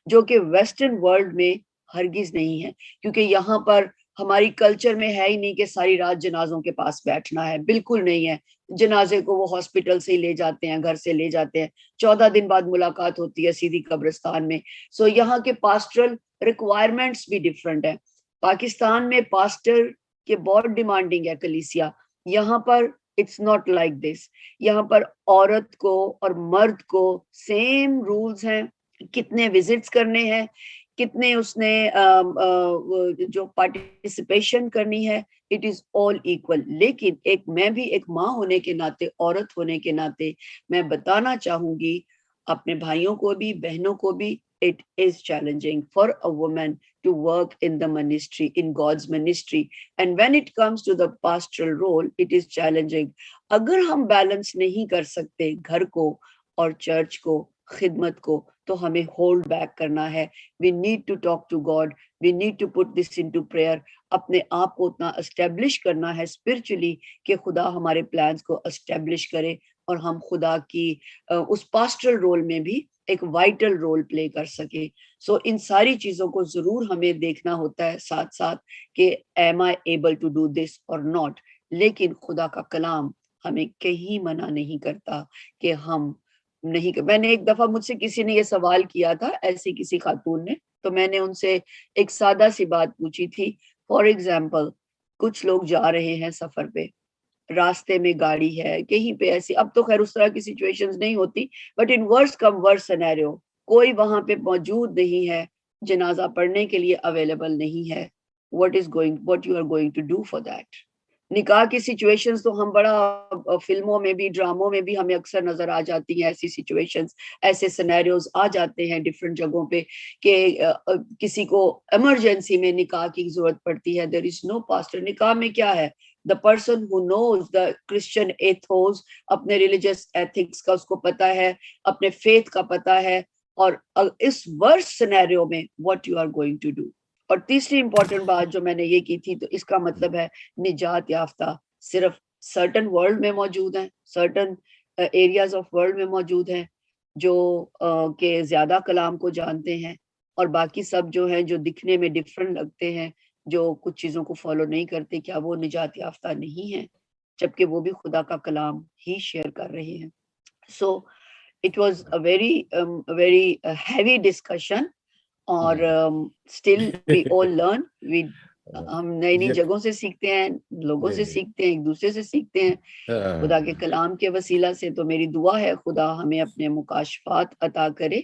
[SPEAKER 2] جو کہ ویسٹرن ورلڈ میں ہرگز نہیں ہے. کیونکہ یہاں پر ہماری کلچر میں ہے ہی نہیں کہ ساری رات جنازوں کے پاس بیٹھنا ہے, بالکل نہیں ہے. جنازے کو وہ ہاسپٹل سے ہی لے جاتے ہیں, گھر سے لے جاتے ہیں, 14 دن بعد ملاقات ہوتی ہے سیدھی قبرستان میں. سو یہاں کے پاسٹرل ریکوائرمنٹس بھی ڈفرنٹ ہیں. پاکستان میں پاسٹر کے بہت ڈیمانڈنگ ہے کلیسیا, یہاں پر اٹس ناٹ لائک دس. یہاں پر عورت کو اور مرد کو سیم رولز ہیں, کتنے وزٹس کرنے ہیں, کتنے اس نے جو پارٹیسپیشن کرنی ہے, اٹ از آل ایکول. لیکن میں بھی ایک ماں ہونے کے ناطے, عورت ہونے کے ناطے میں بتانا چاہوں گی اپنے بھائیوں کو بھی, بہنوں کو بھی, it is challenging for a woman to work in the ministry, in God's ministry. And when it comes to the pastoral role, it is challenging. اگر ہم بیلنس نہیں کر سکتے گھر کو اور چرچ کو, خدمت کو, تو ہمیں ہولڈ بیک کرنا ہے. We need to talk to God. We need to put this into prayer. اپنے آپ کو اتنا اسٹیبلش کرنا ہے اسپرچولی کہ خدا ہمارے پلانس کو اسٹیبلش کرے اور ہم خدا کی اس پاسٹرل رول میں بھی ایک وائٹل رول پلے کر سکے. سو ان ساری چیزوں کو ضرور ہمیں دیکھنا ہوتا ہے ساتھ ساتھ کہ am I able to do this or not. لیکن خدا کا کلام ہمیں کہیں منع نہیں کرتا کہ ہم نہیں. میں نے ایک دفعہ, مجھ سے کسی نے یہ سوال کیا تھا, ایسی کسی خاتون نے, تو میں نے ان سے ایک سادہ سی بات پوچھی تھی. فار ایگزامپل کچھ لوگ جا رہے ہیں سفر پہ, راستے میں گاڑی ہے کہیں پہ ایسی, اب تو خیر اس طرح کی سچویشنز نہیں ہوتی, but in verse come verse scenario کوئی وہاں پہ موجود نہیں ہے, جنازہ پڑھنے کے لیے اویلیبل نہیں ہے. what you are going to do for that. نکاح کی سچویشنز تو ہم بڑا فلموں میں بھی, ڈراموں میں بھی ہمیں اکثر نظر آ جاتی ہیں. ایسی سچویشنز, ایسے سینیریوز آ جاتے ہیں ڈفرینٹ جگہوں پہ کہ کسی کو ایمرجنسی میں نکاح کی ضرورت پڑتی ہے. there is no pastor. نکاح میں کیا ہے, the person who knows the Christian ethos, اپنے religious ethics کا اس کو پتا ہے, اپنے faith کا پتا ہے, اور اس worst scenario میں what you are going to do. اور تیسری امپورٹنٹ بات جو میں نے یہ کی تھی, تو اس کا مطلب ہے نجات یافتہ صرف سرٹن ورلڈ میں موجود ہیں, سرٹن ایریاز آف ورلڈ میں موجود ہیں جو کہ زیادہ کلام کو جانتے ہیں, اور باقی سب جو ہیں جو دکھنے میں ڈفرنٹ لگتے ہیں, جو کچھ چیزوں کو فالو نہیں کرتے, کیا وہ نجات یافتہ نہیں ہیں, جبکہ وہ بھی خدا کا کلام ہی شیئر کر رہے ہیں. So it was a very heavy discussion, اور still we all learn. ہم نئی نئی
[SPEAKER 1] یہ
[SPEAKER 2] جگہوں سے سیکھتے ہیں, لوگوں
[SPEAKER 1] جی
[SPEAKER 2] سے
[SPEAKER 1] جی
[SPEAKER 2] سیکھتے ہیں, ایک دوسرے سے سیکھتے ہیں خدا کے کلام کے وسیلہ سے. تو میری دعا ہے خدا ہمیں اپنے مکاشفات عطا کرے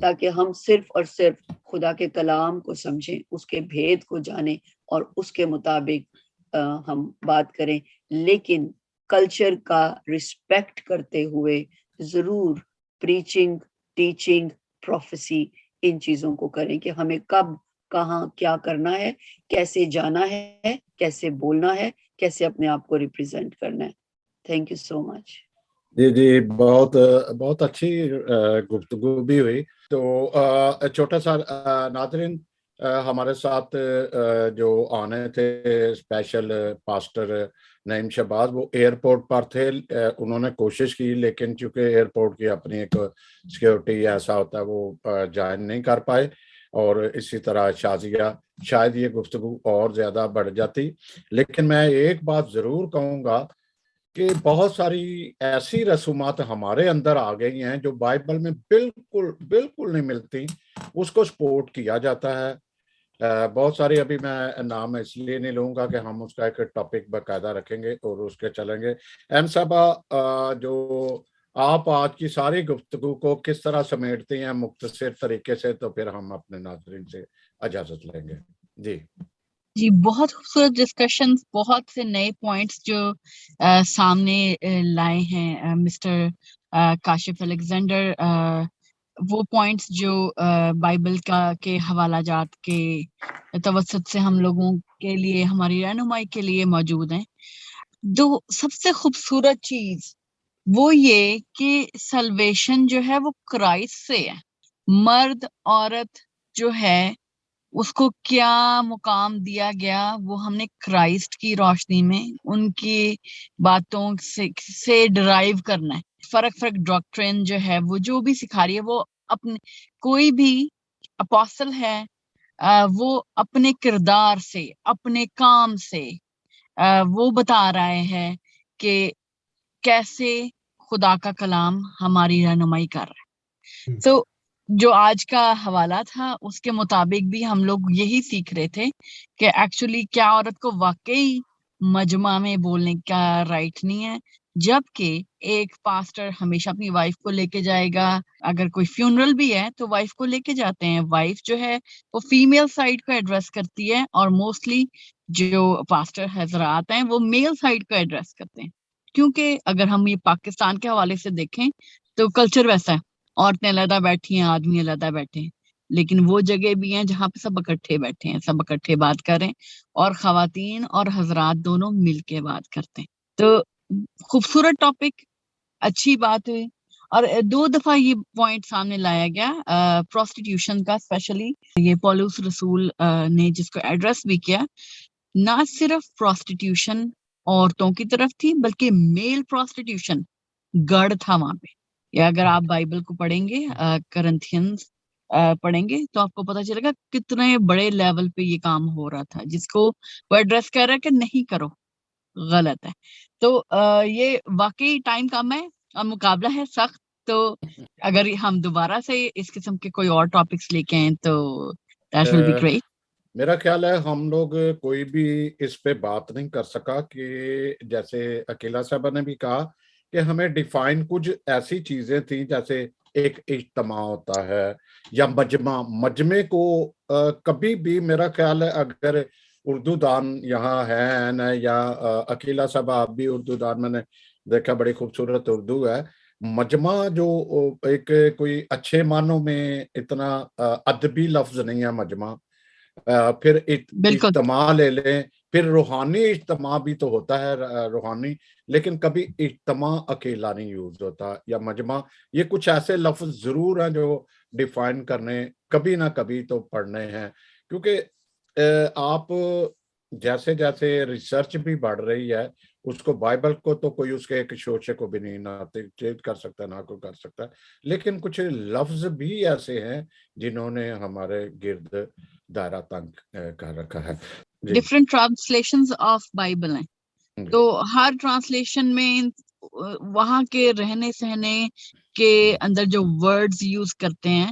[SPEAKER 2] تاکہ ہم صرف اور صرف خدا کے کلام کو سمجھیں, اس کے بھید کو جانیں اور اس کے مطابق ہم بات کریں, لیکن کلچر کا رسپیکٹ کرتے ہوئے ضرور پریچنگ, ٹیچنگ, پروفیسی ان چیزوں کو کریں کہ ہمیں کب کہاں کیا کرنا ہے, کیسے جانا ہے, کیسے بولنا ہے, کیسے اپنے آپ کو ریپرزینٹ کرنا ہے. تھینک یو سو مچ.
[SPEAKER 1] جی جی, بہت بہت اچھی گفتگو بھی ہوئی. تو چھوٹا سا ناظرین, ہمارے ساتھ جو آنے تھے اسپیشل پاسٹر نعیم شہباز, وہ ایئرپورٹ پر تھے. انہوں نے کوشش کی لیکن چونکہ ایئرپورٹ کی اپنی ایک سیکیورٹی ایسا ہوتا ہے, وہ جوائن نہیں کر پائے. اور اسی طرح شازیہ, شاید یہ گفتگو اور زیادہ بڑھ جاتی. لیکن میں ایک بات ضرور کہوں گا کہ بہت ساری ایسی رسومات ہمارے اندر آ گئی ہیں جو بائبل میں بالکل بالکل نہیں ملتی, اس کو سپورٹ کیا جاتا ہے. بہت ساری, ابھی میں نام اس لیے نہیں لوں گا کہ ہم اس کا ایک ٹاپک باقاعدہ رکھیں گے اور اس کے چلیں گے. ایم صاحبہ, جو آپ آج کی ساری گفتگو کو کس طرح سمیٹتے ہیں مختصر طریقے سے, تو پھر ہم اپنے ناظرین سے اجازت لیں گے. جی
[SPEAKER 3] جی, بہت خوبصورت ڈسکشن, بہت سے نئے پوائنٹس جو سامنے لائے ہیں مسٹر کاشف الیگزینڈر. وہ پوائنٹس جو بائبل کے حوالہ جات کے توسط سے ہم لوگوں کے لیے, ہماری رہنمائی کے لیے موجود ہیں. جو سب سے خوبصورت چیز وہ یہ کہ سلویشن جو ہے وہ کرائسٹ سے ہے. مرد عورت جو ہے اس کو کیا مقام دیا گیا, وہ ہم نے کرائسٹ کی روشنی میں ان کی باتوں سے ڈرائیو کرنا ہے. فرق ڈاکٹرین جو ہے وہ جو بھی سکھا رہی ہے, وہ اپنے, کوئی بھی اپوسل ہے وہ اپنے کردار سے, اپنے کام سے وہ بتا رہے ہیں کہ کیسے خدا کا کلام ہماری رہنمائی کر رہا ہے. تو جو آج کا حوالہ تھا اس کے مطابق بھی ہم لوگ یہی سیکھ رہے تھے کہ ایکچولی کیا عورت کو واقعی مجمع میں بولنے کا رائٹ نہیں ہے, جبکہ ایک پاسٹر ہمیشہ اپنی وائف کو لے کے جائے گا. اگر کوئی فیونرل بھی ہے تو وائف کو لے کے جاتے ہیں. وائف جو ہے وہ فیمیل سائڈ کو ایڈریس کرتی ہے, اور موسٹلی جو پاسٹر حضرات ہیں وہ میل سائڈ کو ایڈریس کرتے ہیں. کیونکہ اگر ہم یہ پاکستان کے حوالے سے دیکھیں تو کلچر ویسا ہے, عورتیں علیحدہ بیٹھی ہیں, آدمی علیحدہ بیٹھے ہیں. لیکن وہ جگہ بھی ہیں جہاں پہ سب اکٹھے بیٹھے ہیں, سب اکٹھے بات کریں, اور خواتین اور حضرات دونوں مل کے بات کرتے ہیں. تو خوبصورت ٹاپک, اچھی بات ہوئی. اور 2 دفعہ یہ پوائنٹ سامنے لایا گیا پروسٹیٹیوشن کا, اسپیشلی یہ پولس رسول نے جس کو ایڈریس بھی کیا. نہ صرف پروسٹیٹیوشن عورتوں کی طرف تھی بلکہ میل پروسٹیٹیوشن گڑھ تھا وہاں پہ. یا اگر آپ بائبل کو پڑھیں گے, کرنتھینز پڑھیں گے, تو آپ کو پتا چلے گا کتنے بڑے لیول پہ یہ کام ہو رہا تھا, جس کو وہ ایڈریس کر رہا ہے کہ نہیں کرو, غلط ہے. تو یہ واقعی ٹائم کم ہے اور مقابلہ ہے سخت. تو اگر ہم دوبارہ سے اس قسم کے کوئی اور ٹاپکس لے کے آئیں تو that will be great.
[SPEAKER 1] میرا خیال ہے ہم لوگ کوئی بھی اس پہ بات نہیں کر سکا کہ جیسے عقیلہ صاحبہ نے بھی کہا کہ ہمیں ڈیفائن کچھ ایسی چیزیں تھیں, جیسے ایک اجتماع ہوتا ہے یا مجمع کو کبھی بھی, میرا خیال ہے اگر اردو دان یہاں ہے نا, یا عقیلہ صاحبہ آپ بھی اردو دان, میں نے دیکھا بڑی خوبصورت اردو ہے. مجمع جو ایک کوئی اچھے معنوں میں اتنا ادبی لفظ نہیں ہے مجمع. پھر اجتماع لے لیں, پھر روحانی اجتماع بھی تو ہوتا ہے روحانی, لیکن کبھی اجتماع اکیلا نہیں یوز ہوتا, یا مجمع. یہ کچھ ایسے لفظ ضرور ہیں جو ڈیفائن کرنے کبھی نہ کبھی تو پڑھنے ہیں, کیونکہ آپ جیسے جیسے ریسرچ بھی بڑھ رہی ہے, اس کو بائبل کو تو کوئی اس کے ایک شوشے کو بھی نہیں نہ چیز کر سکتا نہ کوئی کر سکتا, لیکن کچھ لفظ بھی ایسے ہیں جنہوں نے ہمارے گرد دائرہ تنگ کر رکھا ہے.
[SPEAKER 3] ڈفرینٹ ٹرانسلیشنز آف بائبل ہیں, تو ہر ٹرانسلیشن میں وہاں کے رہنے سہنے کے اندر جو ورڈز یوز کرتے ہیں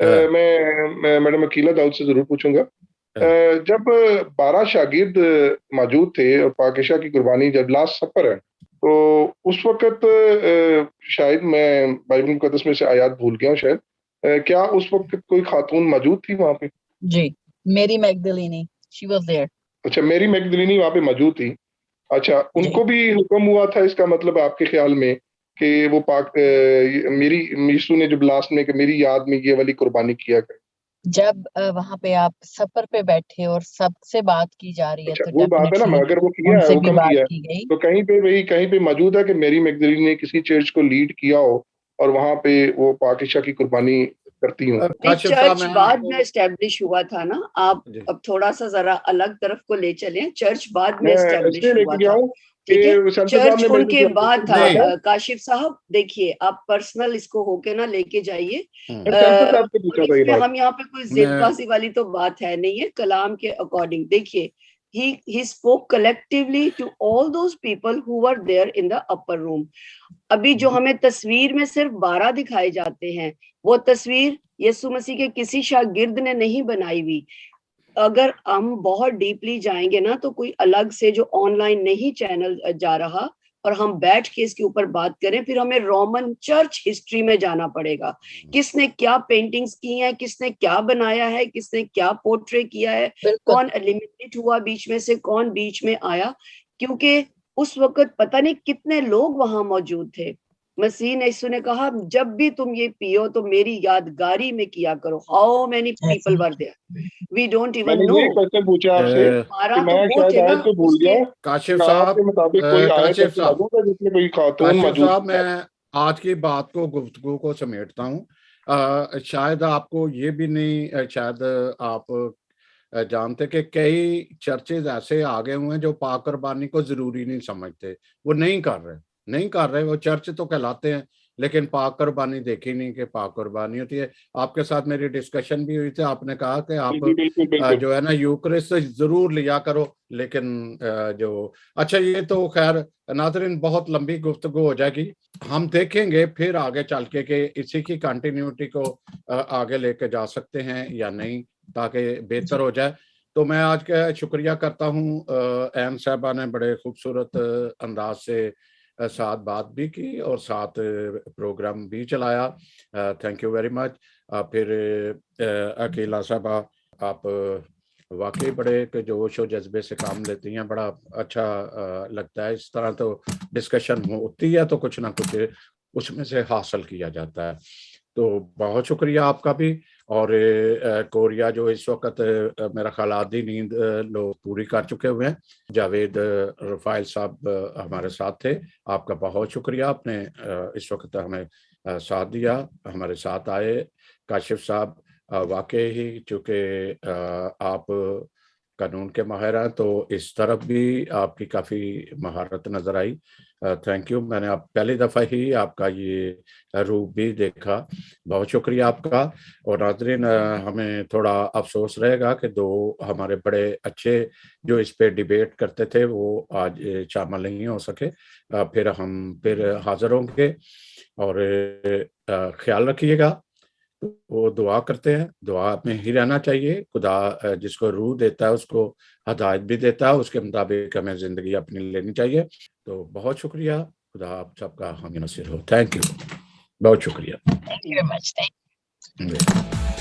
[SPEAKER 5] میں میڈم عقیلہ داؤد سے ضرور پوچھوں گا. جب 12 شاگرد موجود تھے اور پاکشاہ کی قربانی جب لاسٹ سفر ہے تو اس وقت شاید میں بائبل مقدس میں سے آیات بھول گیا ہوں شاید, کیا اس وقت کوئی خاتون موجود تھی وہاں پہ؟
[SPEAKER 3] جی, میری میگدلینی, she was there.
[SPEAKER 5] اچھا, میری میگدلینی وہاں پہ موجود تھی. اچھا, ان کو بھی حکم ہوا تھا اس کا مطلب آپ کے خیال میں کہ وہ پاک میری یسوع نے جب لاسٹ میں کہ میری یاد میں یہ والی قربانی کیا کرے؟
[SPEAKER 3] جب وہاں پہ آپ سفر پہ بیٹھے اور سب سے بات کی جا رہی ہے
[SPEAKER 5] اچھا,
[SPEAKER 3] تو
[SPEAKER 5] وہ بات ہے نا, اگر وہ کیا ہے حکم کیا تو کہیں پہ وہی کہیں پہ موجود ہے کہ میری میگدلینی نے کسی چرچ کو لیڈ کیا ہو اور وہاں پہ وہ پاکشاہ کی قربانی کرتی ہوں.
[SPEAKER 2] چرچ بعد میں اسٹیبلش ہوا تھا نا, آپ اب تھوڑا سا ذرا الگ طرف کو لے چلیں. چرچ بعد میں اسٹیبلش ہوا تھا, ٹھیک ہے, چرچ ان کے بعد تھا. کاشف صاحب دیکھیے, آپ پرسنل اس کو ہو کے نہ لے کے جائیے, ہم یہاں پہ کوئی ضد بازی والی تو بات ہے نہیں ہے. کلام کے اکارڈنگ دیکھیے, he spoke collectively to all those people who were there in the upper room. ابھی جو ہمیں تصویر میں صرف 12 دکھائے جاتے ہیں, وہ تصویر یسوع مسیح کے کسی شاگرد نے نہیں بنائی ہوئی. اگر ہم بہت ڈیپلی جائیں گے نا تو کوئی الگ سے جو آن لائن نہیں چینل جا رہا اور ہم بیٹھ کے اس کے اوپر بات کریں, پھر ہمیں رومن چرچ ہسٹری میں جانا پڑے گا. کس نے کیا پینٹنگز کی ہیں, کس نے کیا بنایا ہے, کس نے کیا پورٹری کیا ہے, کون ایلیمنیٹ ہوا بیچ میں سے, کون بیچ میں آیا, کیونکہ اس وقت پتہ نہیں کتنے لوگ وہاں موجود تھے. مسیح نے یسوع نے کہا جب بھی تم یہ پیو تو میری یادگاری میں کیا کرو. How many people were there, we don't even know.
[SPEAKER 5] Question پوچھا آپ سے کہ میں شاید آیت کو بھول گیا.
[SPEAKER 1] کاشف صاحب,
[SPEAKER 5] کے مطابق کوئی آیت ایسی موجود ہے جس میں کوئی خاتون موجود ہے؟
[SPEAKER 1] میں آج کی بات کو گفتگو کو سمیٹتا ہوں. شاید آپ کو یہ بھی نہیں, شاید آپ جانتے کہ کئی چرچز ایسے آگے ہوئے ہیں جو پاک قربانی کو ضروری نہیں سمجھتے, وہ نہیں کر رہے. وہ چرچ تو کہلاتے ہیں لیکن پاک قربانی دیکھی نہیں کہ پاک قربانی ہوتی ہے. آپ کے ساتھ میری ڈسکشن بھی ہوئی تھی, آپ نے کہا کہ آپ جو ہے نا یوکرسٹ ضرور لیا کرو, لیکن جو اچھا یہ تو خیر ناظرین بہت لمبی گفتگو ہو جائے گی. ہم دیکھیں گے پھر آگے چل کے کہ اسی کی کنٹینیوٹی کو آگے لے کے جا سکتے ہیں یا نہیں تاکہ بہتر ہو جائے. تو میں آج کا شکریہ کرتا ہوں, ایم صاحبہ نے بڑے خوبصورت انداز سے ساتھ بات بھی کی اور ساتھ پروگرام بھی چلایا. تھینک یو ویری مچ. پھر عقیلہ صاحبہ, آپ واقعی بڑے جوش و جذبے سے کام لیتی ہیں, بڑا اچھا لگتا ہے. اس طرح تو ڈسکشن ہوتی ہے تو کچھ نہ کچھ اس میں سے حاصل کیا جاتا ہے. تو بہت شکریہ آپ کا بھی. اور کوریا جو اس وقت میرا خیال آدھی نیند لوگ پوری کر چکے ہوئے ہیں. جاوید رفائل صاحب ہمارے ساتھ تھے, آپ کا بہت شکریہ, آپ نے اس وقت ہمیں ساتھ دیا, ہمارے ساتھ آئے. کاشف صاحب واقعی ہی چونکہ آپ قانون کے ماہر ہیں تو اس طرف بھی آپ کی کافی مہارت نظر آئی. Thank you. میں نے آپ پہلی دفعہ ہی آپ کا یہ روپ بھی دیکھا, بہت شکریہ آپ کا. اور ناظرین ہمیں تھوڑا افسوس رہے گا کہ دو ہمارے بڑے اچھے جو اس پہ ڈیبیٹ کرتے تھے وہ آج شامل نہیں ہو سکے. پھر ہم حاضر ہوں گے اور خیال رکھیے گا. وہ دعا کرتے ہیں, دعا میں ہی رہنا چاہیے. خدا جس کو روح دیتا ہے اس کو ہدایت بھی دیتا ہے, اس کے مطابق ہمیں زندگی اپنی لینی چاہیے. تو بہت شکریہ, خدا آپ سب کا حامی نصیر ہو. تھینک یو, بہت شکریہ.
[SPEAKER 3] Thank you very much.